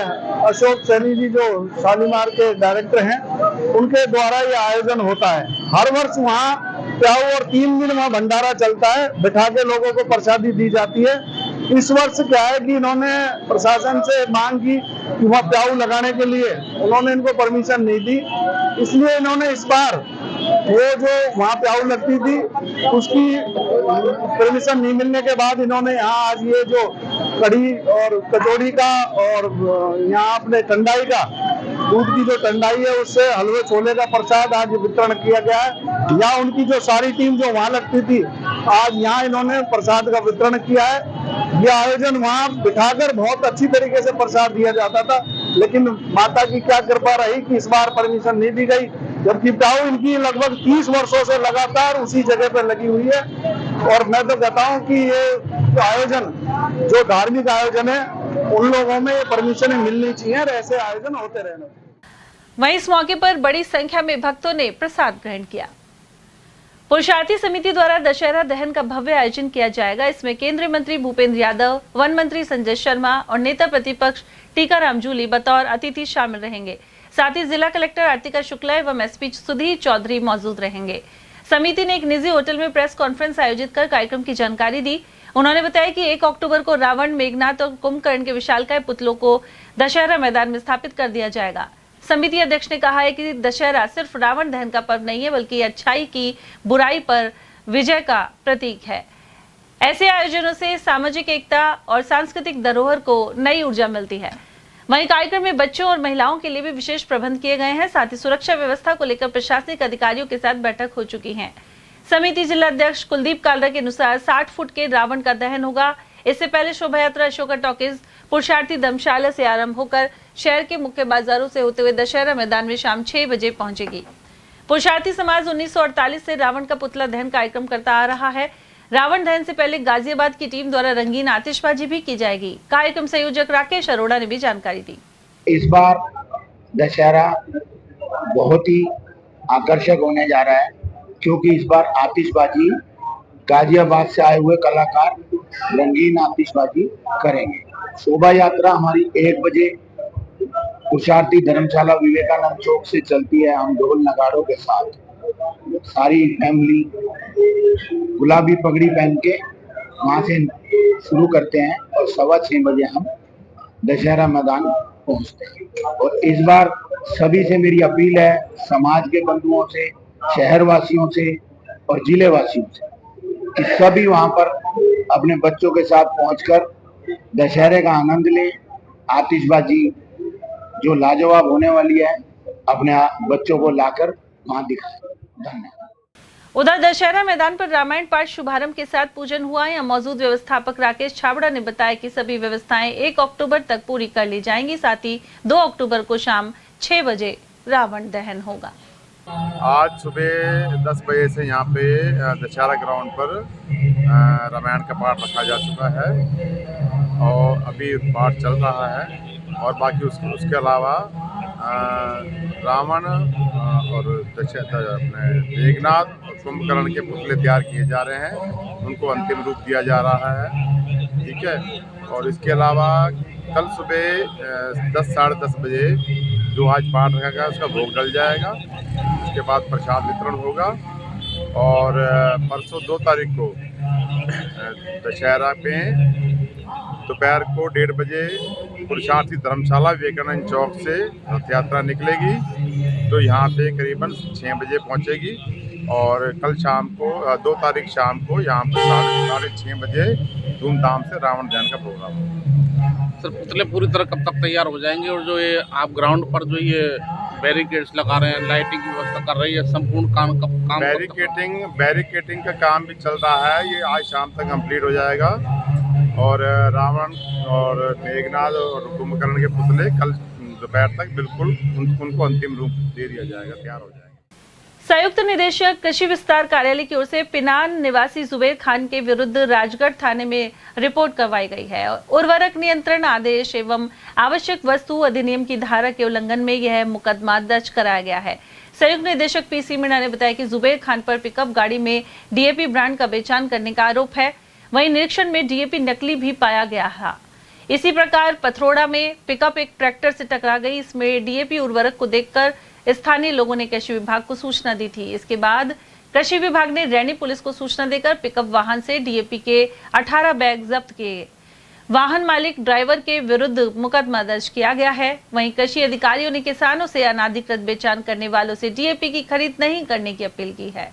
अशोक सैनी जी जो शालीमार के डायरेक्टर हैं, उनके द्वारा ये आयोजन होता है। हर वर्ष वहाँ प्याऊ और 3 दिन वहाँ भंडारा चलता है, बिठा के लोगों को प्रसादी दी जाती है। इस वर्ष क्या है कि इन्होंने प्रशासन से मांग की कि वहाँ प्याऊ लगाने के लिए, उन्होंने इनको परमिशन नहीं दी, इसलिए इन्होंने इस बार वो जो वहाँ प्याऊ लगती थी उसकी परमिशन नहीं मिलने के बाद इन्होंने यहाँ आज ये जो कढ़ी और कचौड़ी का और यहाँ अपने ठंडाई का, दूध की जो ठंडाई है उससे हलवे छोले का प्रसाद आज वितरण किया गया है। यहाँ उनकी जो सारी टीम जो वहाँ लगती थी, आज यहाँ इन्होंने प्रसाद का वितरण किया है। यह आयोजन वहाँ बिठाकर बहुत अच्छी तरीके से प्रसाद दिया जाता था, लेकिन माता की क्या कृपा रही कि इस बार परमिशन नहीं दी गई, जबकि प्याऊ इनकी लगभग 30 वर्षों से लगातार उसी जगह पर लगी हुई है। और मैं तो कहता हूँ कि ये आयोजन जो धार्मिक आयोजन है, उन लोगों में परमिशन मिलनी चाहिए और ऐसे आयोजन होते रहने। वहीं इस मौके पर बड़ी संख्या में भक्तों ने प्रसाद ग्रहण किया। पुरुषार्थी समिति द्वारा दशहरा दहन का भव्य आयोजन किया जाएगा। इसमें केंद्रीय मंत्री भूपेंद्र यादव, वन मंत्री संजय शर्मा और नेता प्रतिपक्ष टीकाराम जूली बतौर अतिथि शामिल रहेंगे। साथ ही जिला कलेक्टर आर्तिका शुक्ला एवं एसपी सुधीर चौधरी मौजूद रहेंगे। समिति ने एक निजी होटल में प्रेस कॉन्फ्रेंस आयोजित कर कार्यक्रम की जानकारी दी। उन्होंने बताया कि 1 अक्टूबर को रावण, मेघनाथ और कुंभकर्ण के विशालकाय पुतलों को दशहरा मैदान में स्थापित कर दिया जाएगा। समिति अध्यक्ष ने कहा है कि दशहरा सिर्फ रावण दहन का पर्व नहीं है, बल्कि अच्छाई की बुराई पर विजय का प्रतीक है। ऐसे आयोजनों से सामाजिक एकता और सांस्कृतिक धरोहर को नई ऊर्जा मिलती है। वहीं कार्यक्रम में बच्चों और महिलाओं के लिए भी विशेष प्रबंध किए गए हैं। साथ ही सुरक्षा व्यवस्था को लेकर प्रशासनिक अधिकारियों के साथ बैठक हो चुकी है। समिति जिला अध्यक्ष कुलदीप कालरा के अनुसार 60 फुट के रावण का दहन होगा। इससे पहले शोभा यात्रा अशोका टॉकीज पुरुषार्थी धर्मशाला से आरंभ होकर शहर के मुख्य बाजारों से होते हुए दशहरा मैदान में शाम 6 बजे पहुंचेगी। पुरुषार्थी समाज 1948 से रावण का पुतला दहन कार्यक्रम करता आ रहा है। रावण दहन से पहले गाजियाबाद की टीम द्वारा रंगीन आतिशबाजी भी की जाएगी। कार्यक्रम संयोजक राकेश अरोड़ा ने भी जानकारी दी। इस बार दशहरा बहुत ही आकर्षक होने जा रहा है, क्योंकि इस बार आतिशबाजी गाजियाबाद से आए हुए कलाकार रंगीन आतिशबाजी करेंगे। शोभा यात्रा हमारी 1 बजे पुरुषार्थी धर्मशाला विवेकानंद चौक से चलती है। हम ढोल नगाड़ों के साथ सारी फैमिली गुलाबी पगड़ी पहन के वहाँ से शुरू करते हैं और 6:15 बजे हम दशहरा मैदान पहुँचते हैं। और इस बार सभी से मेरी अपील है, समाज के बंधुओं से, शहर वासियों से और जिले वासियों से, कि सभी वहाँ पर अपने बच्चों के साथ पहुंचकर दशहरे का आनंद लें। आतिशबाजी जो लाजवाब होने वाली है, अपने बच्चों को लाकर वहाँ दिखाएं। धन्यवाद। उधर दशहरा मैदान पर रामायण पाठ शुभारंभ के साथ पूजन हुआ। यहाँ मौजूद व्यवस्थापक राकेश छाबड़ा ने बताया कि सभी व्यवस्थाएं 1 अक्टूबर तक पूरी कर ली जाएंगी। साथ ही 2 अक्टूबर को शाम 6 बजे रावण दहन होगा। आज सुबह 10 बजे से यहाँ पे दशहरा ग्राउंड पर रामायण का पाठ रखा जा चुका है और अभी पाठ चल रहा है। और बाकी उसके अलावा रावण और अपने मेघनाथ और कुंभकर्ण के पुतले तैयार किए जा रहे हैं, उनको अंतिम रूप दिया जा रहा है। ठीक है। और इसके अलावा कल सुबह 10 साढ़े 10 बजे जो आज पाठ रखा गया उसका भोग डल जाएगा। उसके बाद प्रसाद वितरण होगा और परसों 2 तारीख को दशहरा पे दोपहर को 1:30 बजे पुरुषार्थी धर्मशाला विवेकानंद चौक से रथ यात्रा निकलेगी, तो यहाँ पे करीबन 6 बजे पहुँचेगी। और कल शाम को 2 तारीख शाम को यहाँ पर 6:30 बजे धूमधाम से रावण दहन का प्रोग्राम होगा। सर, पुतले पूरी तरह कब तक तैयार हो जाएंगे? और जो ये आप ग्राउंड पर जो ये बैरिकेड्स लगा रहे हैं, लाइटिंग की व्यवस्था कर रही है, संपूर्ण काम बैरिकेटिंग का काम भी चल रहा है। ये आज शाम तक कंप्लीट हो जाएगा और रावण और मेघनाद और कुंभकर्ण के पुतले कल दोपहर तक बिल्कुल उनको अंतिम रूप दे दिया जाएगा, तैयार हो जाएगा। संयुक्त निदेशक कृषि विस्तार कार्यालय की ओर से पिनान निवासी जुबेर खान के विरुद्ध राजगढ़ थाने में रिपोर्ट करवाई गई है। उर्वरक नियंत्रण आदेश एवं आवश्यक वस्तु अधिनियम की धारा के उल्लंघन में यह मुकदमा दर्ज कराया गया है। संयुक्त निदेशक पीसी मीणा ने बताया कि जुबेर खान पर पिकअप गाड़ी में डीएपी ब्रांड का बेचान करने का आरोप है। वहीं निरीक्षण में डीएपी नकली भी पाया गया था। इसी प्रकार पथरोड़ा में पिकअप एक ट्रैक्टर से टकरा गई। इसमें डीएपी उर्वरक को देखकर स्थानीय लोगों ने कृषि विभाग को सूचना दी थी। इसके बाद कृषि विभाग ने रैनी पुलिस को सूचना देकर पिकअप वाहन से डीएपी के 18 बैग जब्त किए। वाहन मालिक ड्राइवर के विरुद्ध मुकदमा दर्ज किया गया है। वहीं कृषि अधिकारियों ने किसानों से अनाधिकृत बेचान करने वालों से डीएपी की खरीद नहीं करने की अपील की है।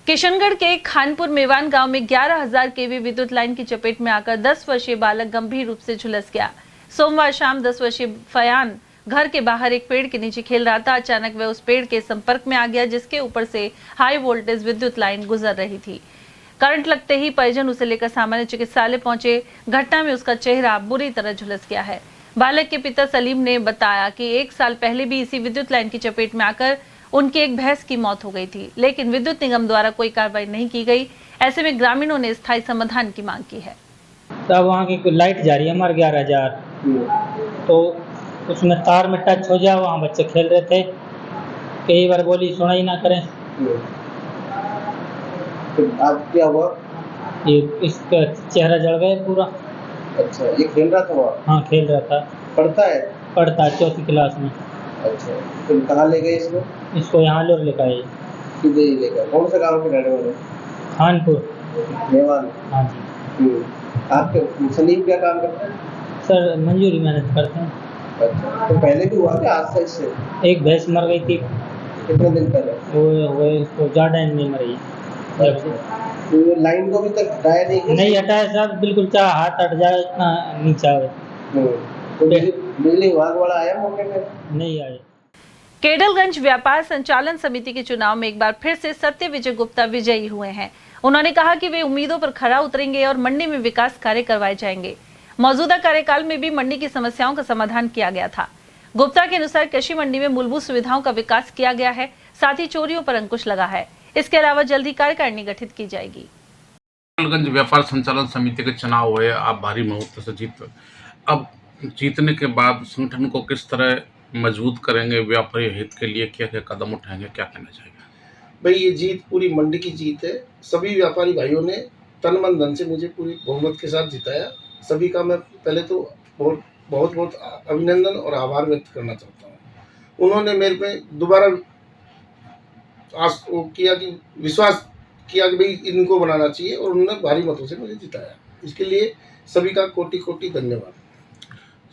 किशनगढ़ के खानपुर मेवान गांव में 11,000 केवी विद्युत लाइन की चपेट में आकर 10 वर्षीय बालक गंभीर रूप से झुलस गया। सोमवार शाम 10 वर्षीय फयान घर के बाहर एक पेड़ के नीचे खेल रहा था। अचानक वह उस पेड़ के संपर्क में आ गया, जिसके ऊपर से हाई वोल्टेज विद्युत लाइन गुजर रही थी। करंट लगते ही परिजन उसे लेकर सामान्य चिकित्सालय पहुंचे। घटना में उसका चेहरा बुरी तरह झुलस गया है। बालक के पिता सलीम ने बताया कि 1 साल पहले भी इसी विद्युत लाइन की चपेट में आकर उनकी एक भैंस की मौत हो गई थी, लेकिन विद्युत निगम द्वारा कोई कार्रवाई नहीं की गई। ऐसे में ग्रामीणों ने स्थायी समाधान की मांग की है। तब वहाँ की लाइट जा रही है हमारे 11,000, तो उसमें तार में टच हो जाए। वहाँ बच्चे खेल रहे थे, कई बार बोली सुना ही ना करें। तो अब क्या हुआ? ये इसका चेहरा जल गया पूरा। अच्छा, ये खेल रहा था वहाँ? हाँ, खेल रहा था। पढ़ता है? पढ़ता है 4th क्लास में। अच्छा, तुम कहाँ ले गए इसको? इसको यहाँ लोग लेकर आए। किधर लेकर? कौन सा गाँव के रहने वाले? खानपुर मेवान। हाँ जी। आपके सलीम क्या काम करते हैं? सर मजदूरी मेहनत करते हैं। अच्छा, तो पहले भी हुआ क्या आज से इससे? एक भैंस मर गई थी। कितने दिन पहले? वो ज़्यादा नहीं मरी। तो ये लाइन को भी तक हटाया नहीं हटाया साहब, बिल्कुल चाहे हाथ हट जाए इतना नीचा है। तो बिजली विभाग वाला आया मौके पे? नहीं आए। केडलगंज व्यापार संचालन समिति के चुनाव में एक बार फिर से सत्य विजय गुप्ता विजयी हुए हैं। उन्होंने कहा कि वे उम्मीदों पर खरा उतरेंगे और मंडी में विकास कार्य करवाए जाएंगे। मौजूदा कार्यकाल में भी मंडी की समस्याओं का समाधान किया गया था। गुप्ता के अनुसार कृषि मंडी में मूलभूत सुविधाओं का विकास किया गया है, साथ ही चोरियों पर अंकुश लगा है। इसके अलावा जल्द ही कार्यकारिणी गठित की जाएगी। केडलगंज व्यापार संचालन समिति के चुनाव हुए, आप भारी बहुमत से जीते। अब जीतने के बाद संगठन को किस तरह मजबूत करेंगे, व्यापारी हित के लिए क्या क्या कदम उठाएंगे, क्या कहना चाहिए? भाई, ये जीत पूरी मंडी की जीत है। सभी व्यापारी भाइयों ने तन मन धन से मुझे पूरी बहुमत के साथ जिताया। सभी का मैं पहले तो बहुत अभिनंदन और आभार व्यक्त करना चाहता हूँ। उन्होंने मेरे पे दोबारा किया कि विश्वास किया कि भाई इनको बनाना चाहिए, और उन्होंने भारी मतों से मुझे जिताया। इसके लिए सभी का कोटि कोटि धन्यवाद।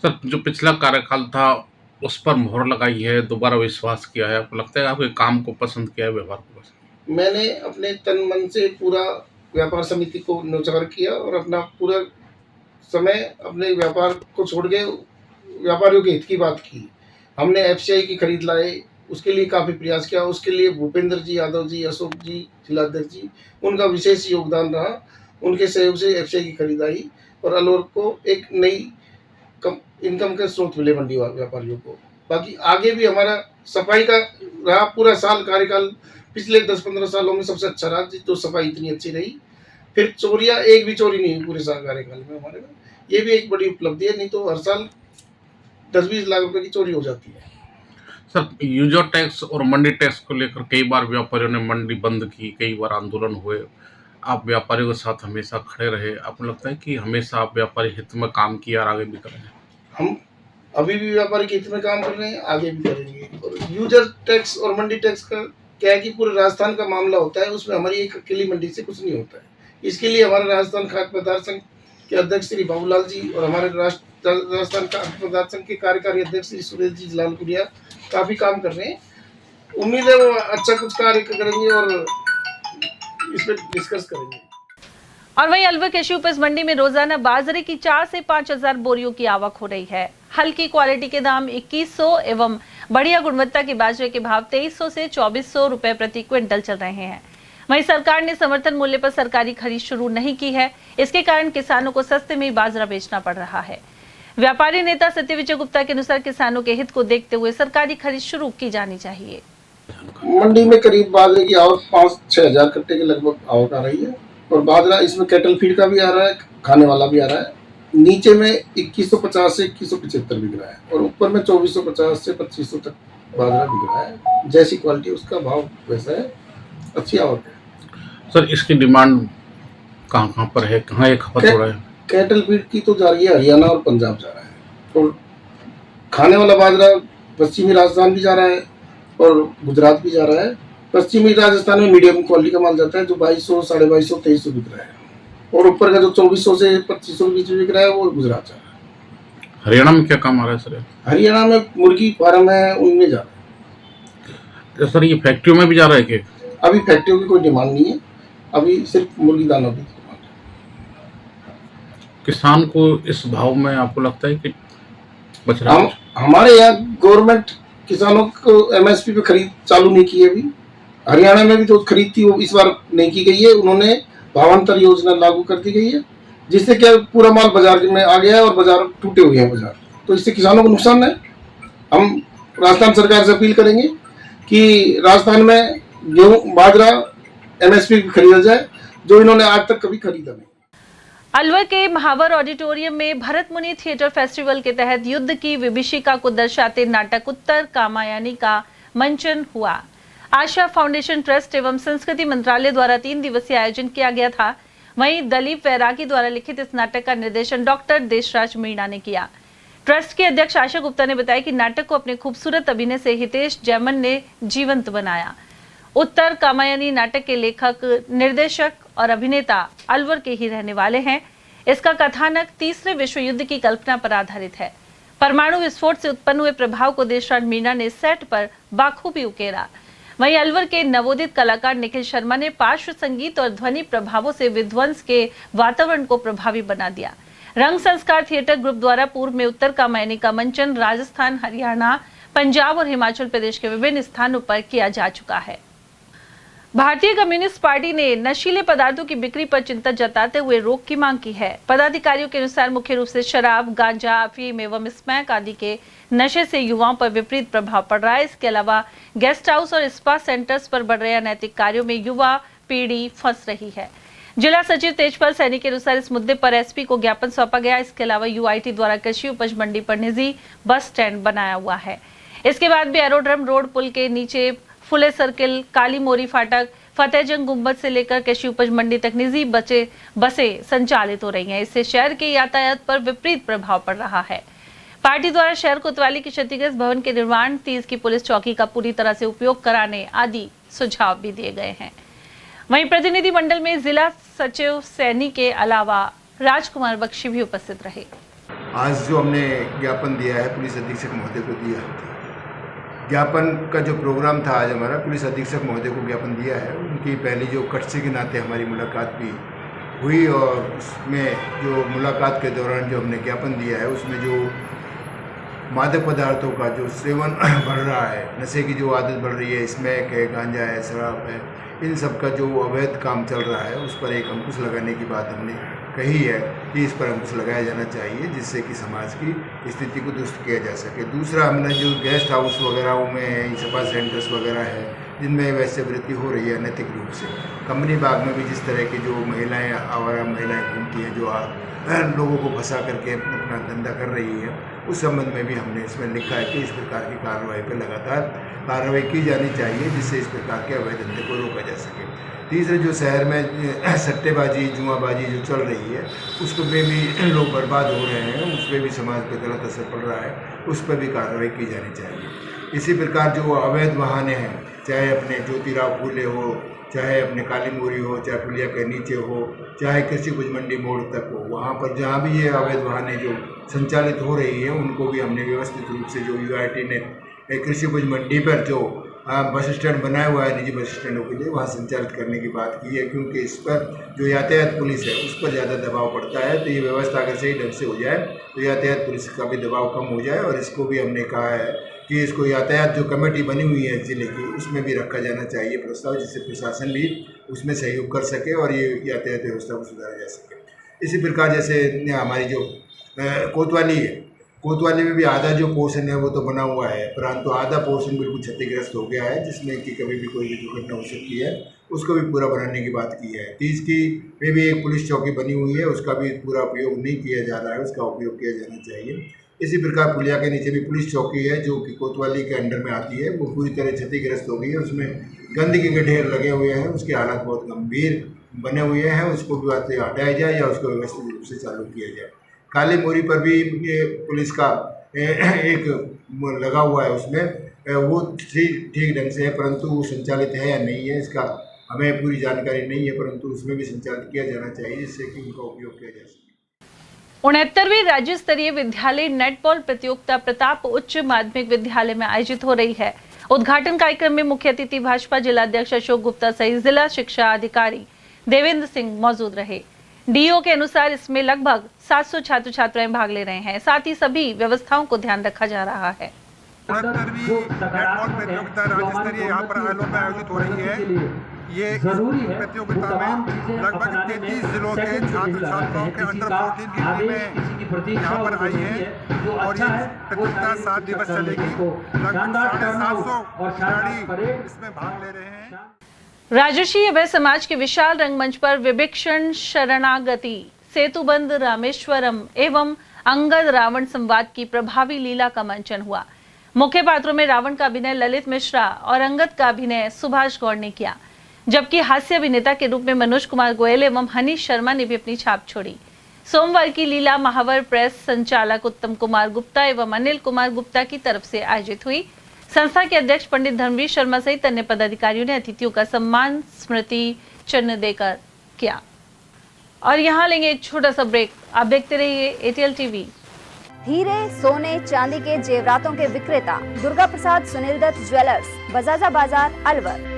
सर, जो पिछला कार्यकाल था उस पर मोहर लगाई है, दोबारा विश्वास किया है, आपको लगता है आपके काम को पसंद किया है, व्यवहार को पसंद? मैंने अपने तन मन से पूरा व्यापार समिति को न्यौछावर किया और अपना पूरा समय अपने व्यापार को छोड़ के व्यापारियों के हित की बात की। हमने एफसीआई की खरीद लाए, उसके लिए काफ़ी प्रयास किया। उसके लिए भूपेंद्र जी यादव जी, अशोक जी, जिलाध्यक्ष जी, उनका विशेष योगदान रहा। उनके सहयोग से एफसीआई की खरीद आई और अलवर को एक नई इनकम के स्रोत मिले मंडी व्यापारियों को। बाकी आगे भी हमारा सफाई का रहा पूरा साल कार्यकाल। पिछले 10-15 सालों में सबसे अच्छा रहा, तो सफाई इतनी अच्छी रही। फिर चोरियां, एक भी चोरी नहीं हुई पूरे साल कार्यकाल में हमारे में। ये भी एक बड़ी उपलब्धि है, नहीं तो हर साल 10-20 लाख रुपए की चोरी हो जाती है। सर, यूजर टैक्स और मंडी टैक्स को लेकर कई बार व्यापारियों ने मंडी बंद की, कई बार आंदोलन हुए। आप व्यापारियों के साथ हमेशा खड़े रहे। आपको लगता है कि हमेशा आप व्यापारी हित में काम किया और आगे भी करेंगे? हम अभी भी व्यापारी के हित में काम कर रहे हैं, आगे भी करेंगे। और यूजर टैक्स और मंडी टैक्स का क्या है कि पूरे राजस्थान का मामला होता है, उसमें हमारी एक अकेली मंडी से कुछ नहीं होता है। इसके लिए हमारे राजस्थान खाद्य पदार्थ संघ के अध्यक्ष श्री बाबूलाल जी और हमारे राजस्थान खाद्य पदार्थ संघ के कार्यकारी अध्यक्ष श्री सुरेश जी जलालपुरिया काफ़ी काम कर रहे हैं। उम्मीद है वो अच्छा कुछ कार्य करेंगे और इस पर डिस्कस करेंगे। और वहीं अलवर कृषि उपज मंडी में रोजाना बाजरे की 4 से 5 हजार बोरियों की आवक हो रही है। हल्की क्वालिटी के दाम 2100 एवं बढ़िया गुणवत्ता के बाजरे के भाव 2300 से 2400 रुपए प्रति क्विंटल चल रहे हैं। वहीं सरकार ने समर्थन मूल्य पर सरकारी खरीद शुरू नहीं की है। इसके कारण किसानों को सस्ते में बाजरा बेचना पड़ रहा है। व्यापारी नेता सत्य विजय गुप्ता के अनुसार किसानों के हित को देखते हुए सरकारी खरीद शुरू की जानी चाहिए। मंडी में करीब बाजरे की आवक 5-6 हजार कट्टे के लगभग आवक आ रही है और बाजरा इसमें कैटल फीड का भी आ रहा है, खाने वाला भी आ रहा है। नीचे में 2150 से 2175 बिक रहा है और ऊपर में 2450 से 2500 तक बाजरा बिक रहा है। जैसी क्वालिटी उसका भाव वैसा है, अच्छी आवक है। सर इसकी डिमांड कहाँ पर है, कहाँ ये खपत हो रहा है? कैटल फीड की तो जा रही है, हरियाणा और पंजाब जा रहा है और खाने वाला बाजरा पश्चिमी राजस्थान भी जा रहा है और गुजरात भी जा रहा है। पश्चिमी राजस्थान में मीडियम क्वालिटी का माल जाता है जो 2200, 2250, 2300 बिक रहा है और ऊपर का जो 2400 से 2500 के बीच में बिक रहा है वो गुजरात जा रहा है। हरियाणा में क्या काम आ रहा है सर? हरियाणा में मुर्गी फार्म है, उनमें जा रहा है। सर ये फैक्ट्रियों में भी जा रहा है कि? अभी फैक्ट्रियों की कोई डिमांड नहीं है, अभी सिर्फ मुर्गी दानों की डिमांड है। किसान को इस भाव में आपको लगता है कि बच रहा है? हमारे यहाँ गवर्नमेंट किसानों को MSP पे खरीद चालू नहीं की है अभी। हरियाणा में भी जो खरीद थी वो इस बार नहीं की गई है। उन्होंने भावांतर योजना लागू कर दी गई है जिससे क्या पूरा माल बाजार में आ गया है और बाजार टूटे हुए हैं बाजार, तो इससे किसानों को नुकसान है। हम राजस्थान सरकार से अपील करेंगे कि राजस्थान में गेहूं बाजरा MSP खरीदा जाए जो इन्होंने आज तक कभी खरीदा नहीं। अलवर के महावर ऑडिटोरियम में भरत मुनि थिएटर फेस्टिवल के तहत युद्ध की विभीषिका को दर्शाते नाटक उत्तर कामायनी का मंचन हुआ। आशा फाउंडेशन ट्रस्ट एवं संस्कृति मंत्रालय द्वारा 3 दिवसीय आयोजन किया गया था। वहीं दलीप वैरागी द्वारा लिखित इस नाटक का निर्देशन डॉक्टर देशराज मीणा ने किया। ट्रस्ट के अध्यक्ष आशा गुप्ता ने बताया कि नाटक को अपने खूबसूरत अभिनय से हितेश जैमन ने जीवंत बनाया। उत्तर कामायनी नाटक के लेखक, निर्देशक और अभिनेता अलवर के ही रहने वाले हैं। इसका कथानक तीसरे विश्व युद्ध की कल्पना पर आधारित है। परमाणु विस्फोट से उत्पन्न हुए प्रभाव को देशराज मीणा ने सेट पर बाखूबी उकेरा। वहीं अलवर के नवोदित कलाकार निखिल शर्मा ने पार्श्व संगीत और ध्वनि प्रभावों से विध्वंस के वातावरण को प्रभावी बना दिया। रंग संस्कार थिएटर ग्रुप द्वारा पूर्व में उत्तर कामायनी का मंचन राजस्थान, हरियाणा, पंजाब और हिमाचल प्रदेश के विभिन्न स्थानों पर किया जा चुका है। भारतीय कम्युनिस्ट पार्टी ने नशीले पदार्थों की बिक्री पर चिंता जताते हुए रोक की मांग की है। पदाधिकारियों के अनुसार मुख्य रूप से शराब, गांजा, अफीम एवं स्मैक आदि के नशे से युवाओं पर विपरीत प्रभाव पड़ रहा है। इसके अलावा गेस्ट हाउस और स्पा सेंटर्स पर बढ़ रहे अनैतिक कार्यों में युवा पीढ़ी फंस रही है। जिला सचिव तेजपाल सैनी के अनुसार इस मुद्दे पर SP को ज्ञापन सौंपा गया। इसके अलावा UIT द्वारा कृषि उपज मंडी पर निजी बस स्टैंड बनाया हुआ है। इसके बाद भी एरोड्रम रोड, पुल के नीचे फुले सर्किल, काली मोरी फाटक, फतेहजंग गुंबद से लेकर कृषि उपज मंडी तक निजी बसें संचालित हो रही हैं। इससे शहर के यातायात पर विपरीत प्रभाव पड़ रहा है। पार्टी द्वारा शहर कोतवाली के क्षतिग्रस्त भवन के निर्माण, 30 की पुलिस चौकी का पूरी तरह से उपयोग कराने आदि सुझाव भी दिए गए हैं। वहीं प्रतिनिधि मंडल में जिला सचिव सैनी के अलावा राजकुमार बख्शी भी उपस्थित रहे। आज जो हमने ज्ञापन दिया है पुलिस अधीक्षक महोदय को दिया, ज्ञापन का जो प्रोग्राम था आज हमारा, पुलिस अधीक्षक महोदय को ज्ञापन दिया है। उनकी पहली जो कटसे के नाते हमारी मुलाकात भी हुई और उसमें जो मुलाकात के दौरान जो हमने ज्ञापन दिया है उसमें जो मादक पदार्थों का जो सेवन बढ़ रहा है, नशे की जो आदत बढ़ रही है, स्मैक है, गांजा है, शराब है, इन सब का जो अवैध काम चल रहा है उस पर एक अंकुश लगाने की बात हमने कही है कि इस पर अंकुश लगाया जाना चाहिए जिससे कि समाज की स्थिति को दुरुस्त किया जा सके। दूसरा, हमने जो गेस्ट हाउस वगैरह में स्पा सेंटर्स वगैरह है जिनमें वैसे वृद्धि हो रही है अनैतिक रूप से, कंपनी बाग में भी जिस तरह की जो महिलाएं, आवारा महिलाएं घूमती हैं जो लोगों को फंसा करके अपना धंधा कर रही है, उस संबंध में भी हमने इसमें लिखा है कि इस प्रकार की कार्रवाई पर लगातार कार्रवाई की जानी चाहिए जिससे इस प्रकार के अवैध धंधे को रोका जा सके। तीसरे, जो शहर में सट्टेबाजी, जुआबाजी जो चल रही है उसको में भी लोग बर्बाद हो रहे हैं, उस पर भी समाज पर गलत असर पड़ रहा है, उस पर भी कार्रवाई की जानी चाहिए। इसी प्रकार जो अवैध वाहने हैं, चाहे अपने ज्योतिराव फूले हो, चाहे अपने काली मोरी हो, चाहे पुलिया के नीचे हो, चाहे कृषि उपज मंडी मोड़ तक हो, वहाँ पर जहाँ भी ये अवैध वाहनें जो संचालित हो रही हैं उनको भी हमने व्यवस्थित रूप से जो UIT ने कृषि उपज मंडी पर जो बस स्टैंड बनाया हुआ है निजी बस स्टैंडों के लिए, वहाँ संचालित करने की बात की है क्योंकि इस पर जो यातायात पुलिस है उस पर ज़्यादा दबाव पड़ता है। तो ये व्यवस्था अगर सही ढंग से हो जाए तो यातायात पुलिस का भी दबाव कम हो जाए और इसको भी हमने कहा है कि इसको यातायात जो कमेटी बनी हुई है ज़िले की उसमें भी रखा जाना चाहिए प्रस्ताव, जिससे प्रशासन भी उसमें सहयोग कर सके और ये यातायात व्यवस्था को सुधारा जा सके। इसी प्रकार जैसे हमारी जो कोतवाली है, कोतवाली में भी आधा जो पोर्शन है वो तो बना हुआ है, परंतु आधा पोर्शन बिल्कुल क्षतिग्रस्त हो गया है, जिसमें कि कभी भी कोई भी दुर्घटना हो सकती है, उसको भी पूरा बनाने की बात की है। 30 की में भी एक पुलिस चौकी बनी हुई है, उसका भी पूरा उपयोग नहीं किया जा रहा है, उसका उपयोग किया जाना चाहिए। इसी प्रकार पुलिया के नीचे भी पुलिस चौकी है जो कि कोतवाली के अंडर में आती है, वो पूरी तरह क्षतिग्रस्त हो गई है, उसमें गंदगी के ढेर लगे हुए हैं, उसके हालात बहुत गंभीर बने हुए हैं, उसको भी हटाया जाए या उसको व्यवस्थित रूप से चालू किया जाए। काली मोरी पर भी ये पुलिस का एक लगा हुआ है, उसमें वो ठीक ढंग से है, परंतु वो संचालित है या नहीं है इसका हमें पूरी जानकारी नहीं है, परंतु उसमें भी संचालित किया जाना चाहिए जिससे कि उनका उपयोग किया जा सके। 69वीं राज्य स्तरीय विद्यालय नेटबॉल प्रतियोगिता प्रताप उच्च माध्यमिक विद्यालय में आयोजित हो रही है। उद्घाटन कार्यक्रम में मुख्य अतिथि भाजपा जिलाध्यक्ष अशोक गुप्ता सहित जिला शिक्षा अधिकारी देवेंद्र सिंह मौजूद रहे। डीओ के अनुसार इसमें लगभग 700 छात्र छात्राएं भाग ले रहे हैं, साथ ही सभी व्यवस्थाओं को ध्यान रखा जा रहा है। 69वीं नेटबॉल प्रतियोगिता राज्य स्तरीय यहाँ पर आलोर में आयोजित हो रही है। ये प्रतियोगिता में लगभग 33 जिलों के छात्र छात्राओं के अंडर 14 की टीमें यहाँ पर आई हैं और ये प्रतियोगिता 7 दिवस चलेगी। लगभग 750 खिलाड़ी इसमें भाग ले रहे हैं। राजर्षि अभय समाज के विशाल रंगमंच पर विभीषण शरणागति, सेतुबंध रामेश्वरम एवं अंगद रावण संवाद की प्रभावी लीला का मंचन हुआ। मुख्य पात्रों में रावण का अभिनय ललित मिश्रा और अंगद का अभिनय सुभाष गौड़ ने किया, जबकि हास्य अभिनेता के रूप में मनोज कुमार गोयल एवं हनीश शर्मा ने भी अपनी छाप छोड़ी। सोमवार की लीला महावर प्रेस संचालक उत्तम कुमार गुप्ता एवं अनिल कुमार गुप्ता की तरफ से आयोजित हुई। संस्था के अध्यक्ष पंडित धर्मवीर शर्मा सहित अन्य पदाधिकारियों ने अतिथियों का सम्मान स्मृति चिन्ह देकर किया। और यहाँ लेंगे एक छोटा सा ब्रेक, आप देखते रहिए एटीएल टीवी। हीरे, सोने, चांदी के जेवरातों के विक्रेता दुर्गा प्रसाद सुनील दत्त ज्वेलर्स, बजाजा बाजार, अलवर।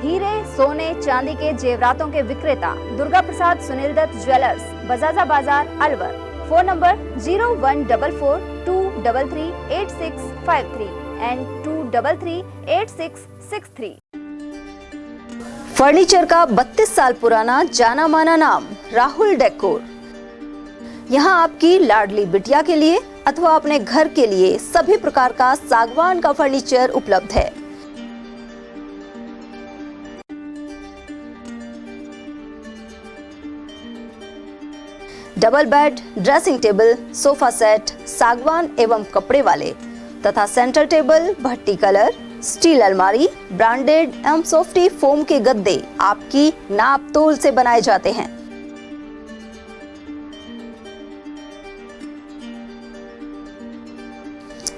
हीरे, सोने, चांदी के जेवरातों के विक्रेता दुर्गा प्रसाद सुनील दत्त ज्वेलर्स, बजाजा बाजार, Alwar. Phone number 0144233853 and 2338663। Furniture का 32 साल पुराना जाना माना नाम राहुल डेकोर। यहाँ आपकी लाडली बिटिया के लिए अथवा अपने घर के लिए सभी प्रकार का सागवान का फर्नीचर उपलब्ध है। Double bed, dressing table, sofa set, सागवान एवं कपड़े वाले तथा सेंटर टेबल, भट्टी कलर, स्टील अलमारी, ब्रांडेड एवं सॉफ्टी फोम के गद्दे आपकी नाप तोल से बनाए जाते हैं।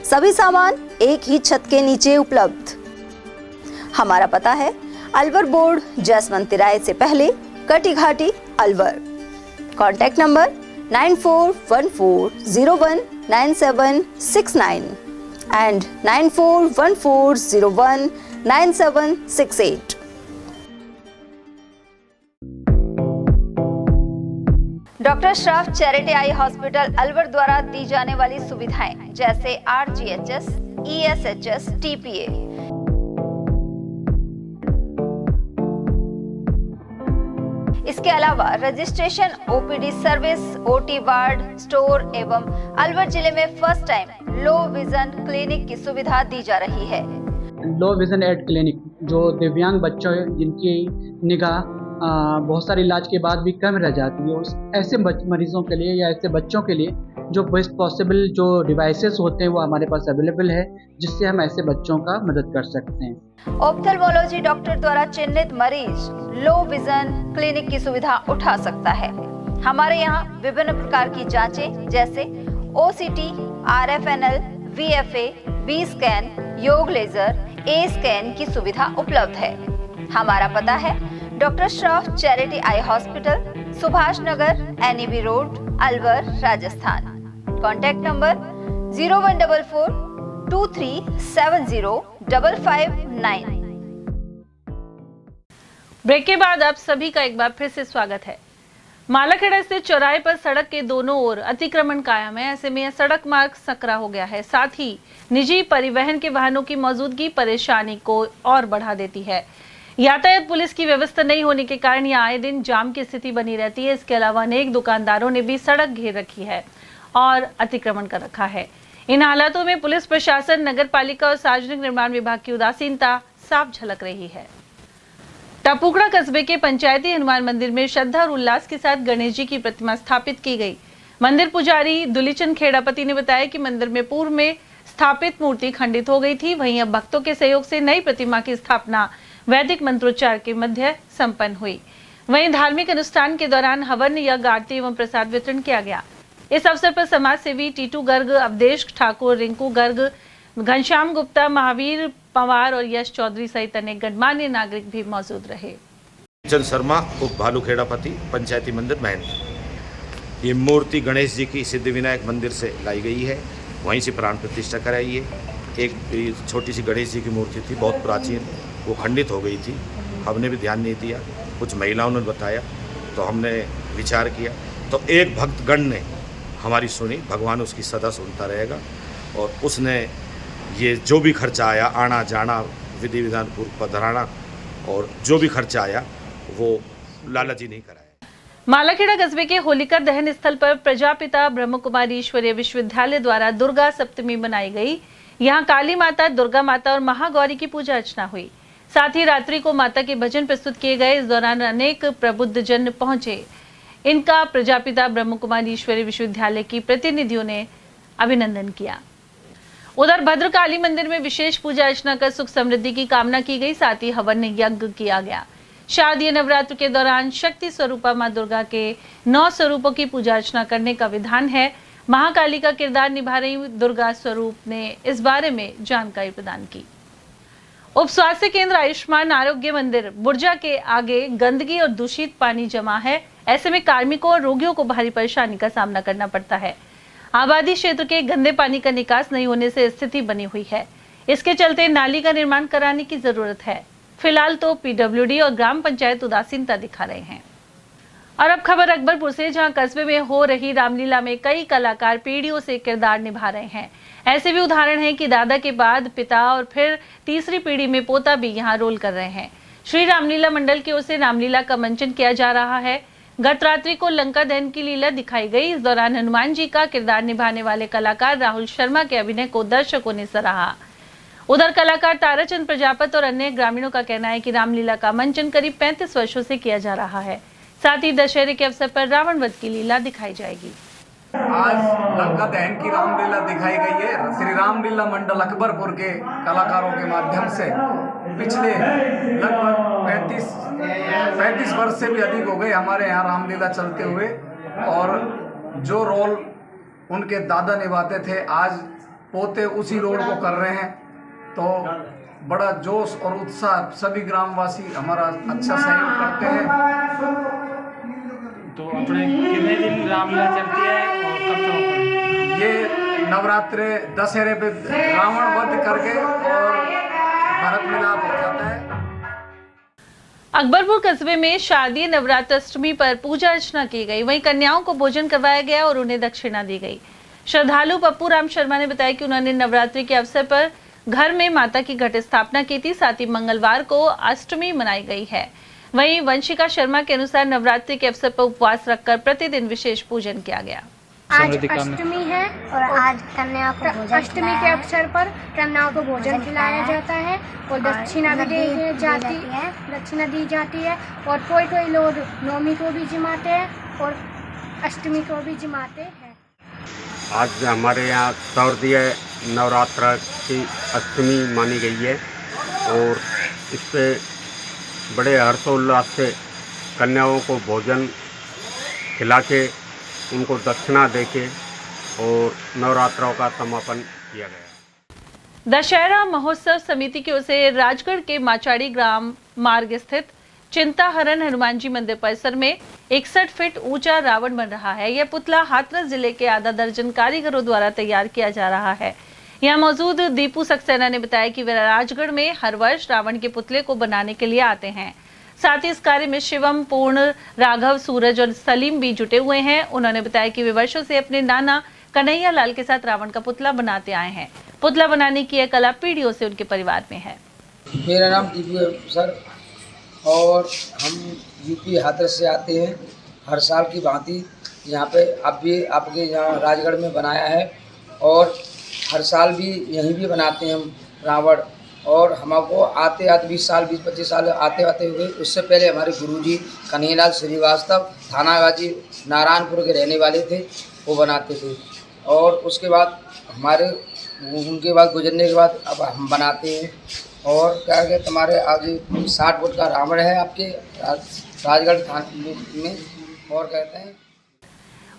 सभी सामान एक ही छत के नीचे उपलब्ध। हमारा पता है अलवर बोर्ड, जसवंत तिराहे से पहले, Kati Ghati, Alwar. Contact number 9414019769 and 9414019768। Doctor Shroff charity eye hospital Alwar द्वारा दी जाने वाली सुविधाएं जैसे RGHS, ESHS, TPA। इसके अलावा registration, OPD service, OT ward, store एवं अलवर जिले में first time low vision clinic की सुविधा दी जा रही है। लो विजन एड क्लिनिक जो दिव्यांग बच्चों जिनकी निगाह बहुत सारे इलाज के बाद भी कम रह जाती है, उस ऐसे मरीजों के लिए या ऐसे बच्चों के लिए जो बेस्ट पॉसिबल जो डिवाइसेस होते हैं वो हमारे पास अवेलेबल है, जिससे हम ऐसे बच्चों का मदद कर सकते हैं। ऑप्थेल्मोलॉजी डॉक्टर द्वारा चिन्हित मरीज लो विजन क्लिनिक की सुविधा उठा सकता है। हमारे यहाँ विभिन्न प्रकार की जांचें जैसे OCT, RFNL, VFA, V scan, YAG laser, A scan की सुविधा उपलब्ध है। हमारा पता है doctor Shroff charity eye hospital, Subhash Nagar, NEB road, Alwar, Rajasthan. Contact number 0144 2370 559। Break के बाद आप सभी का एक बार फिर से स्वागत है। मालाखेड़ा स्थित चौराहे पर सड़क के दोनों ओर अतिक्रमण कायम है। ऐसे में यह सड़क मार्ग सकरा हो गया है। साथ ही निजी परिवहन के वाहनों की मौजूदगी परेशानी को और बढ़ा देती है। यातायात पुलिस की व्यवस्था नहीं होने के कारण यहाँ आए दिन जाम की स्थिति बनी रहती है। इसके अलावा अनेक दुकानदारों ने भी सड़क घेर रखी है और अतिक्रमण कर रखा है। इन हालातों में पुलिस प्रशासन, नगर पालिका और सार्वजनिक निर्माण विभाग की उदासीनता साफ झलक रही है। टपुकड़ा कस्बे के पंचायती हनुमान मंदिर में श्रद्धा और उल्लास के साथ गणेश जी की प्रतिमा स्थापित की गई। मंदिर पुजारी दुलीचंद खेड़ापति ने बताया कि मंदिर में पूर्व में स्थापित मूर्ति खंडित हो गई थी। वहीं अब भक्तों के सहयोग से नई प्रतिमा की स्थापना वैदिक मंत्रोच्चार के मध्य संपन्न हुई। वहीं धार्मिक अनुष्ठान के दौरान हवन, यज्ञ, आरती एवं प्रसाद वितरण किया गया। इस अवसर पर समाज सेवी टीटू गर्ग, अवधेश ठाकुर, रिंकू गर्ग, घनश्याम गुप्ता, महावीर पवार और यश चौधरी सहित अनेक गणमान्य नागरिक भी मौजूद रहे। चंद शर्मा उप भालू खेड़ापति, पंचायती मंदिर महेंद्र। ये मूर्ति गणेश जी की सिद्धि विनायक मंदिर से लाई गई है, वहीं से प्राण प्रतिष्ठा कराई है। एक छोटी सी गणेश जी की मूर्ति थी, बहुत प्राचीन, वो खंडित हो गई थी। हमने भी ध्यान नहीं दिया, कुछ महिलाओं ने बताया तो हमने विचार किया, तो एक भक्तगण ने हमारी सुनी। भगवान उसकी सदा सुनता रहेगा। और उसने ये जो भी खर्चा आया, आना जाना, विधि विधान पूर्व पधराना, और जो भी खर्चा आया वो लाला जी नहीं कराया। मालाखेड़ा कस्बे के होलिका दहन स्थल पर प्रजापिता ब्रह्म कुमारी ईश्वरीय विश्वविद्यालय द्वारा दुर्गा सप्तमी मनाई गई। यहाँ काली माता, दुर्गा माता और महागौरी की पूजा अर्चना हुई। साथ ही रात्रि को माता के भजन प्रस्तुत किए गए। इस दौरान अनेक प्रबुद्ध जन पहुंचे। इनका प्रजापिता ब्रह्म कुमारी ईश्वरीय विश्वविद्यालय की प्रतिनिधियों ने अभिनंदन किया। उधर भद्रकाली मंदिर में विशेष पूजा अर्चना कर सुख समृद्धि की कामना की गई। साथ ही हवन यज्ञ किया गया। शारदीय नवरात्र के दौरान शक्ति स्वरूपा मां दुर्गा के 9 स्वरूपों की पूजा अर्चना करने का विधान है। महाकाली का किरदार निभा रही दुर्गा स्वरूप ने इस बारे में जानकारी प्रदान की। उप स्वास्थ्य केंद्र आयुष्मान आरोग्य मंदिर बुर्जा के आगे गंदगी और दूषित पानी जमा है। ऐसे में कार्मिकों और रोगियों को भारी परेशानी का सामना करना पड़ता है। आबादी क्षेत्र के गंदे पानी का निकास नहीं होने से स्थिति बनी हुई है। इसके चलते नाली का निर्माण कराने की जरूरत है। फिलहाल तो PWD और ग्राम पंचायत उदासीनता दिखा रहे हैं। और अब खबर अकबरपुर से, जहां कस्बे में हो रही रामलीला में कई कलाकार पीढ़ियों से किरदार निभा रहे हैं। ऐसे भी उदाहरण हैं कि दादा के बाद पिता और फिर तीसरी पीढ़ी में पोता भी यहां रोल कर रहे हैं। श्री रामलीला मंडल की ओर से रामलीला का मंचन किया जा रहा है। गत रात्रि को लंका दहन की लीला दिखाई गई। इस दौरान हनुमान जी का किरदार निभाने वाले कलाकार राहुल शर्मा के अभिनय को दर्शकों ने सराहा। उधर कलाकार ताराचंद प्रजापत और अन्य ग्रामीणों का कहना है कि रामलीला का मंचन करीब 35 वर्षों से किया जा रहा है। साथ ही दशहरे के अवसर पर रावण वध की लीला दिखाई जाएगी। आज लंका दहन की रामलीला दिखाई गई है। श्री रामलीला मंडल अकबरपुर के कलाकारों के माध्यम से पिछले लगभग 35 वर्ष से भी अधिक हो गए हमारे यहाँ रामलीला चलते हुए, और जो रोल उनके दादा निभाते थे आज पोते उसी रोल को कर रहे हैं। तो बड़ा जोश और उत्साह, सभी ग्रामवासी हमारा अच्छा सहयोग करते हैं। तो अपने कितने दिन रामलीला चलती है और कब तक? ये नवरात्रे दशहरे पे रावण वध करके और भरत मिलाप हो जाता है। अकबरपुर कस्बे में शारदीय नवरात्र अष्टमी पर पूजा अर्चना की गई। वहीं कन्याओं को भोजन करवाया गया और उन्हें दक्षिणा दी गई। श्रद्धालु पप्पू राम शर्मा ने बताया कि उन्होंने नवरात्रि के अवसर पर घर में माता की घट स्थापना की थी। साथ ही मंगलवार को अष्टमी मनाई गई है। वहीं वंशिका शर्मा के अनुसार नवरात्रि के अवसर पर उपवास रखकर प्रतिदिन विशेष पूजन किया गया। आज अष्टमी है और आज कन्या को अष्टमी के अवसर पर कन्याओं को भोजन खिलाया जाता है और दक्षिणा भी दक्षिणा दी जाती है। और कोई लोग नवमी को भी जिमाते हैं और अष्टमी को भी जिमाते हैं। आज हमारे यहाँ शारदीय नवरात्र की अष्टमी मानी गई है और इस पे बड़े हर्षोल्लास से कन्याओं को भोजन खिला के उनको दक्षिणा दे के और नवरात्रों का समापन किया गया। दशहरा महोत्सव समिति की ओर से राजगढ़ के माचाड़ी ग्राम मार्ग स्थित चिंताहरण हनुमान जी मंदिर परिसर में 61 फीट ऊंचा रावण बन रहा है। यह पुतला हाथरस जिले के आधा दर्जन कारीगरों द्वारा तैयार किया जा रहा है। यहाँ मौजूद दीपू सक्सेना ने बताया कि वे राजगढ़ में हर वर्ष रावण के पुतले को बनाने के लिए आते हैं। साथ ही इस कार्य में शिवम, पूर्ण, राघव, सूरज और सलीम भी जुटे हुए हैं। उन्होंने बताया कि वे वर्षों से अपने नाना कन्हैया लाल के साथ रावण का पुतला बनाते आए हैं। पुतला बनाने की यह कला पीढ़ियों से उनके परिवार में है। मेरा नाम दीपू है सर और हम यूपी हाथरस से आते हैं। हर साल की भांति यहाँ पे अब भी आपके यहाँ राजगढ़ में बनाया है और हर साल भी यहीं भी बनाते हैं हम रावण। और हमको आते 20 साल 20-25 साल आते हुए उससे पहले हमारे गुरुजी कन्हैयालाल श्रीवास्तव थाना गाजी नारायणपुर के रहने वाले थे, वो बनाते थे। और उसके बाद हमारे उनके बाद गुजरने के बाद अब हम बनाते हैं। और क्या कहते हमारे आज 60 फुट का रावण है आपके राजगढ़ थाने में। और कहते हैं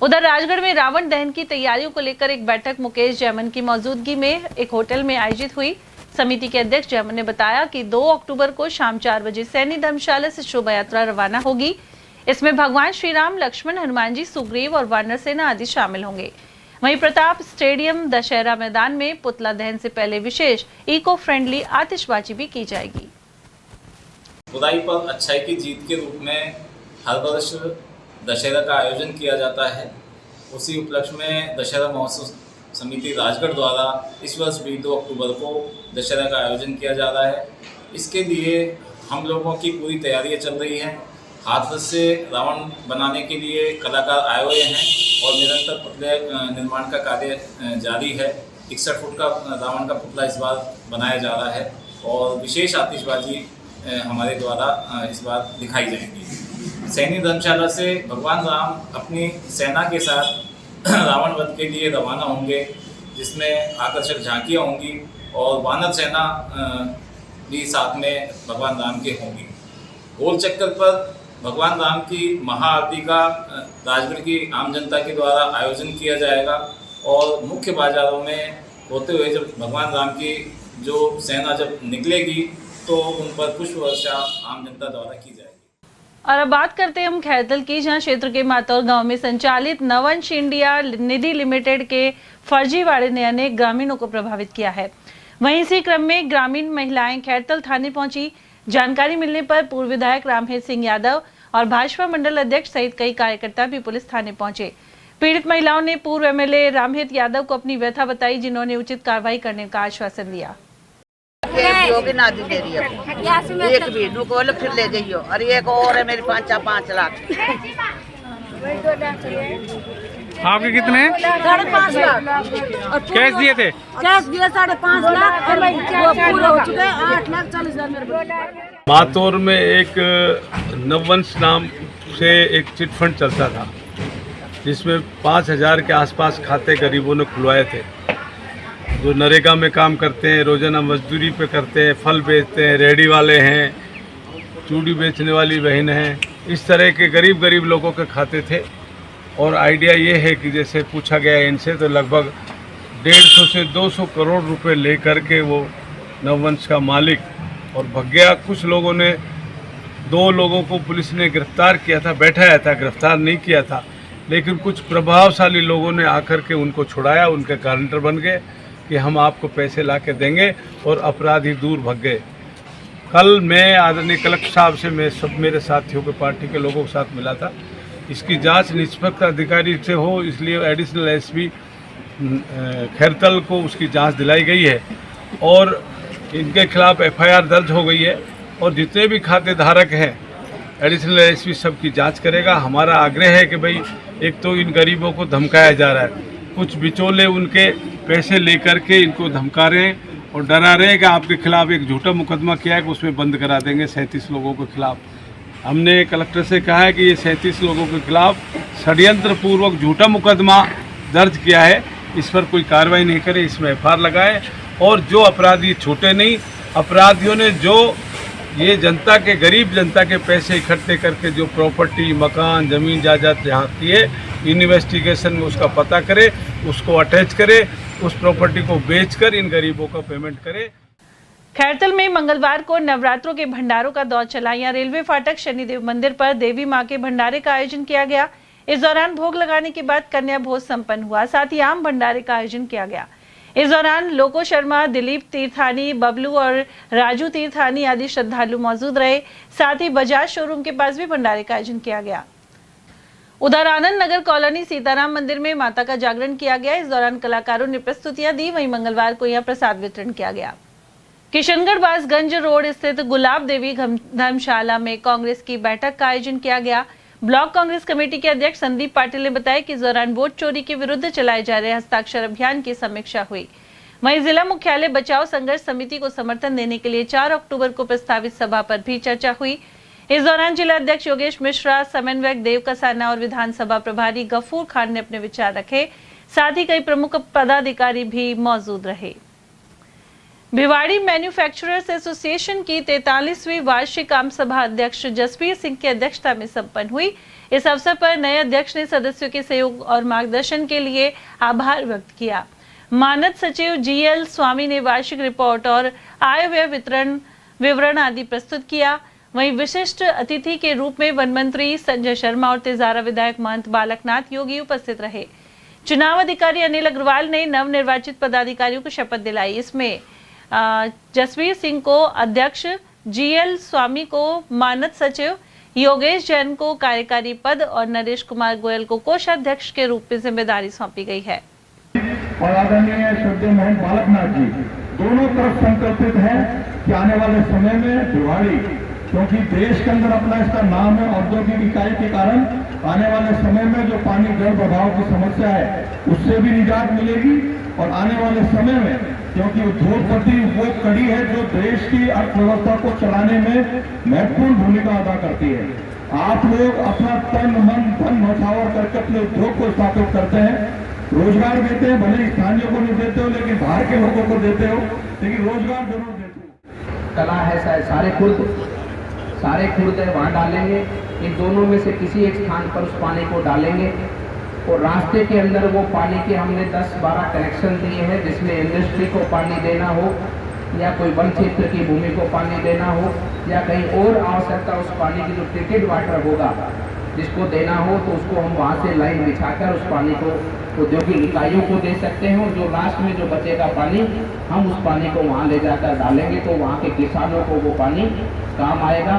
उधर राजगढ़ में रावण दहन की तैयारियों को लेकर एक बैठक मुकेश जैमन की मौजूदगी में एक होटल में आयोजित हुई। समिति के अध्यक्ष जैमन ने बताया कि 2 अक्टूबर को शाम 4 बजे सैनी धर्मशाला से शोभा यात्रा रवाना होगी। इसमें भगवान श्री राम, लक्ष्मण, हनुमान जी, सुग्रीव और वानर सेना आदि शामिल होंगे। वहीं प्रताप स्टेडियम दशहरा मैदान में पुतला दहन से पहले विशेष इको फ्रेंडली आतिशबाजी भी की जाएगी। बुराई पर अच्छाई की जीत के रूप में हर वर्ष दशहरा का आयोजन किया जाता है। उसी उपलक्ष्य में दशहरा महोत्सव समिति राजगढ़ द्वारा इस वर्ष भी 2 अक्टूबर को दशहरा का आयोजन किया जा रहा है। इसके लिए हम लोगों की पूरी तैयारियां चल रही हैं। हाथरस से रावण बनाने के लिए कलाकार आए हुए हैं और निरंतर पुतले निर्माण का कार्य जारी है। 61 फुट का रावण का पुतला इस बार बनाया जा रहा है और विशेष आतिशबाजी हमारे द्वारा इस बार दिखाई जाएगी। सैनी धर्मशाला से भगवान राम अपनी सेना के साथ रावण वध के लिए रवाना होंगे, जिसमें आकर्षक झांकियाँ होंगी और वानर सेना भी साथ में भगवान राम के होंगी। गोल चक्कर पर भगवान राम की महाआरती का राजगढ़ की आम जनता के द्वारा आयोजन किया जाएगा और मुख्य बाजारों में होते हुए जब भगवान राम की जो सेना जब निकलेगी तो उन पर पुष्प वर्षा आम जनता द्वारा की जाएगी। और अब बात करते हैं हम खैरतल की, जहां क्षेत्र के मातौर गांव में संचालित नवंश इंडिया निधि लिमिटेड के फर्जीवाड़े ने अनेक ग्रामीणों को प्रभावित किया है। वहीं इसी क्रम में ग्रामीण महिलाएं खैरतल थाने पहुंची। जानकारी मिलने पर पूर्व विधायक रामहेत सिंह यादव और भाजपा मंडल अध्यक्ष सहित कई कार्यकर्ता भी पुलिस थाने पहुंचे। पीड़ित महिलाओं ने पूर्व एमएलए रामहेत यादव को अपनी व्यथा बताई, जिन्होंने उचित कार्रवाई करने का आश्वासन दिया। एक भी नुकोल फिर ले जाइयो और एक और है मेरी 5 लाख। आपके कितने? 5.5 लाख। कैश दिए थे? कैश दिए 5.5 लाख और वो पूरे हो चुके 8,40,000 मेरे। मातौर में एक नववंश नाम से एक चिट फंड चलता था, जिसमें 5,000 के आसपास खाते गरीबों ने खुलवाए थे। जो नरेगा में काम करते हैं, रोजाना मजदूरी पे करते हैं, फल बेचते हैं, रेहड़ी वाले हैं, चूड़ी बेचने वाली बहन हैं, इस तरह के गरीब लोगों के खाते थे। और आइडिया ये है कि जैसे पूछा गया इनसे तो लगभग 150 से 200 करोड़ रुपए लेकर के वो नववंश का मालिक और भग गया। कुछ लोगों ने 2 लोगों को पुलिस ने गिरफ्तार किया था, बैठाया था, गिरफ्तार नहीं किया था, लेकिन कुछ प्रभावशाली लोगों ने आकर के उनको छुड़ाया, उनके गारंटर बन गए कि हम आपको पैसे ला के देंगे और अपराधी दूर भग गए। कल मैं आदरणीय कलेक्टर साहब से मैं सब मेरे साथियों के पार्टी के लोगों के साथ मिला था। इसकी जांच निष्पक्ष अधिकारी से हो, इसलिए एडिशनल एसपी खैरतल को उसकी जांच दिलाई गई है और इनके खिलाफ एफआईआर दर्ज हो गई है। और जितने भी खाते धारक हैं एडिशनल एसपी सबकी जांच करेगा। हमारा आग्रह है कि भाई एक तो इन गरीबों को धमकाया जा रहा है, कुछ बिचौले उनके पैसे लेकर के इनको धमका रहे हैं और डरा रहे हैं कि आपके खिलाफ एक झूठा मुकदमा किया है कि उसमें बंद करा देंगे 37 लोगों के खिलाफ। हमने कलेक्टर से कहा है कि ये 37 लोगों के खिलाफ षड्यंत्र पूर्वक झूठा मुकदमा दर्ज किया है इस पर कोई कार्रवाई नहीं करे, इसमें FIR लगाए और जो अपराधी छूटे नहीं, अपराधियों ने जो ये जनता के, गरीब जनता के पैसे इकट्ठे करके जो प्रॉपर्टी, मकान, ज़मीन जायदाद यहाँ किए, इन्वेस्टिगेशन में उसका पता करे, उसको अटैच करे, उस प्रॉपर्टी को बेचकर इन गरीबों का पेमेंट करे। खैरतल में मंगलवार को नवरात्रों के भंडारों का दौर चला। यहाँ रेलवे फाटक शनिदेव मंदिर पर देवी मां के भंडारे का आयोजन किया गया। इस दौरान भोग लगाने के बाद कन्या भोज संपन्न हुआ, साथ ही आम भंडारे का आयोजन किया गया। इस दौरान लोको शर्मा, दिलीप तीर्थानी, बबलू और राजू तीर्थानी आदि श्रद्धालु मौजूद रहे। साथ ही बजाज शोरूम के पास भी भंडारे का आयोजन किया गया। उधर आनंद नगर कॉलोनी सीताराम मंदिर में माता का जागरण किया गया। इस दौरान कलाकारों ने प्रस्तुतियां दी। वहीं मंगलवार को यहां प्रसाद वितरण किया गया। किशनगढ़ बासगंज रोड स्थित गुलाब देवी धर्मशाला में कांग्रेस की बैठक का आयोजन किया गया। ब्लॉक कांग्रेस कमेटी के अध्यक्ष संदीप पाटिल ने बताया कि इस दौरान वोट चोरी के विरुद्ध चलाए जा रहे हस्ताक्षर अभियान की समीक्षा हुई। वहीं जिला मुख्यालय बचाव संघर्ष समिति को समर्थन देने के लिए 4 अक्टूबर को प्रस्तावित सभा पर भी चर्चा हुई। इस दौरान जिला अध्यक्ष योगेश मिश्रा, समन्वयक देव कसाना और विधानसभा प्रभारी गफूर खान ने अपने विचार रखे। साथ ही कई प्रमुख पदाधिकारी भी मौजूद रहे। भिवाड़ी मैन्युफैक्चरर्स एसोसिएशन की 43वीं वार्षिक आम सभा अध्यक्ष जसवीर सिंह की अध्यक्षता में संपन्न हुई। इस अवसर पर नए अध्यक्ष ने सदस्यों के सहयोग और मार्गदर्शन के लिए आभार व्यक्त किया। मानद सचिव GL स्वामी ने वार्षिक रिपोर्ट और आय व्यय विवरण आदि प्रस्तुत किया। वहीं विशिष्ट अतिथि के रूप में वन मंत्री संजय शर्मा और तेजारा विधायक महंत बालकनाथ योगी उपस्थित रहे। चुनाव अधिकारी अनिल अग्रवाल ने नवनिर्वाचित पदाधिकारियों को शपथ दिलाई। इसमें जसवीर सिंह को अध्यक्ष, GL स्वामी को मानद सचिव, योगेश जैन को कार्यकारी पद और नरेश कुमार गोयल को कोषाध्यक्ष के रूप में जिम्मेदारी सौंपी गई है। और आदरणीय श्रद्धेय महंत बालकनाथ जी दोनों तरफ संकल्पित है कि आने वाले समय में भिवाड़ी, क्योंकि देश के अंदर अपना इसका नाम है, औद्योगिक इकाई के कारण आने वाले समय में जो पानी जल प्रभाव की समस्या है उससे भी निजात मिलेगी। और आने वाले समय में क्योंकि उद्योगपति वो कड़ी है जो देश की अर्थव्यवस्था को चलाने में महत्वपूर्ण भूमिका अदा करती है। आप लोग अपना तन मन धन न्यौछावर करके अपने उद्योग को स्थापित करते हैं, रोजगार देते हैं, भले स्थानीय को नहीं देते हो लेकिन बाहर के लोगों को देते हो, लेकिन रोजगार जरूर देते हो। कला है सारे खुर्द है वहाँ डालेंगे। इन दोनों में से किसी एक स्थान पर उस पानी को डालेंगे और रास्ते के अंदर वो पानी के हमने 10-12 कनेक्शन दिए हैं, जिसमें इंडस्ट्री को पानी देना हो या कोई वन क्षेत्र की भूमि को पानी देना हो या कहीं और आवश्यकता उस पानी की जो ट्रीटेड वाटर होगा जिसको देना हो, तो उसको हम वहाँ से लाइन बिछाकर उस पानी को औद्योगिक इकाइयों को दे सकते हैं। और जो लास्ट में जो बचेगा पानी हम उस पानी को वहाँ ले जाकर डालेंगे तो वहाँ के किसानों को वो पानी काम आएगा।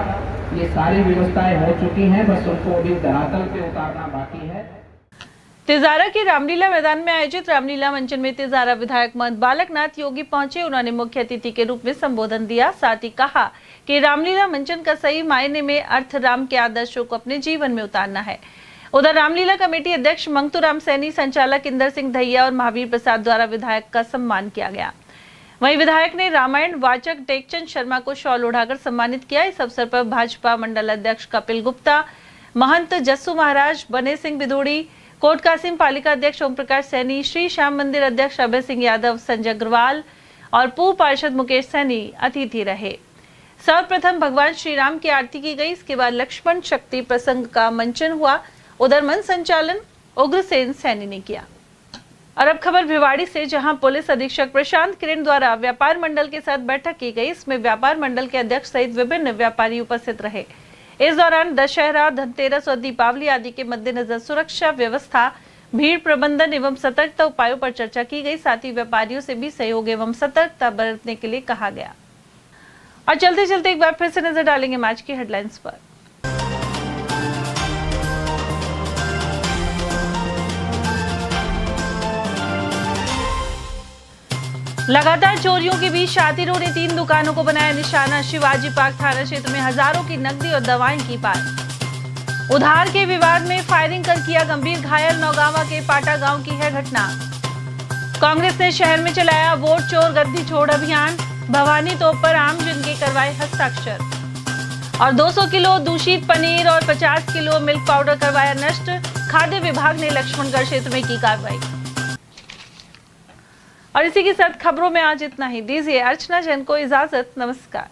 ये सारी व्यवस्थाएं हो चुकी हैं, बस उनको अभी धरातल पे उतारना बाकी है। तेजारा के रामलीला मैदान में आयोजित रामलीला मंचन में तेजारा विधायक महंत बालकनाथ योगी पहुंचे। उन्होंने मुख्य अतिथि के रूप में संबोधन दिया। साथ ही कहा कि रामलीला मंचन का सही मायने में अर्थ राम के आदर्शों को अपने जीवन में उतारना है। उधर रामलीला कमेटी अध्यक्ष मंगतूराम सैनी, संचालक इंदर सिंह दहिया और महावीर प्रसाद द्वारा विधायक का सम्मान किया गया। वहीं विधायक ने रामायण वाचक टेकचंद शर्मा को शॉल ओढ़ाकर सम्मानित किया। इस अवसर पर भाजपा मंडल अध्यक्ष कपिल गुप्ता, महंत जस्सू महाराज, बने सिंह बिदूड़ी, कोट कासिम पालिका अध्यक्ष ओम प्रकाश सैनी, श्री श्याम मंदिर अध्यक्ष अभय सिंह यादव, संजय अग्रवाल और पूर्व पार्षद मुकेश सैनी अतिथि रहे। सर्वप्रथम भगवान श्री राम की आरती की गई। इसके बाद लक्ष्मण शक्ति प्रसंग का मंचन हुआ। उधर मंच संचालन उग्रसेन सैनी ने किया। और अब खबर भिवाड़ी से, जहां पुलिस अधीक्षक प्रशांत किरण द्वारा व्यापार मंडल के साथ बैठक की गई। इसमें व्यापार मंडल के अध्यक्ष सहित विभिन्न व्यापारी उपस्थित रहे। इस दौरान दशहरा, धनतेरस और दीपावली आदि के मद्देनजर सुरक्षा व्यवस्था, भीड़ प्रबंधन एवं सतर्कता उपायों पर चर्चा की गई। साथ ही व्यापारियों से भी सहयोग एवं सतर्कता बरतने के लिए कहा गया। और चलते चलते एक बार फिर से नजर डालेंगे मैच की हेडलाइंस पर। लगातार चोरियों के बीच शातिरों ने 3 दुकानों को बनाया निशाना। शिवाजी पार्क थाना क्षेत्र में हजारों की नकदी और दवाएं की पार। उधार के विवाद में फायरिंग कर किया गंभीर घायल। नौगावा के पाटा गांव की है घटना। कांग्रेस ने शहर में चलाया वोट चोर गद्दी छोड़ अभियान। भवानी तोप पर आमजन के करवाए हस्ताक्षर। और 200 किलो दूषित पनीर और 50 किलो मिल्क पाउडर करवाया नष्ट। खाद्य विभाग ने लक्ष्मणगढ़ क्षेत्र में की कार्रवाई। और इसी के साथ खबरों में आज इतना ही। दीजिए अर्चना जैन को इजाजत। नमस्कार।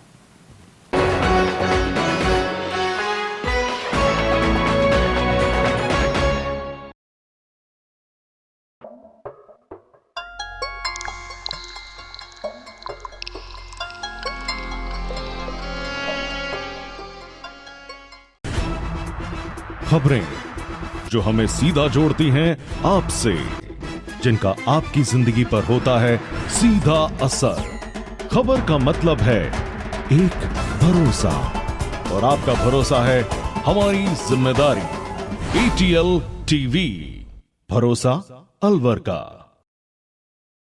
खबरें जो हमें सीधा जोड़ती हैं आपसे, जिनका आपकी जिंदगी पर होता है सीधा असर। खबर का मतलब है एक भरोसा, और आपका भरोसा है हमारी जिम्मेदारी। ATL TV, भरोसा अलवर का।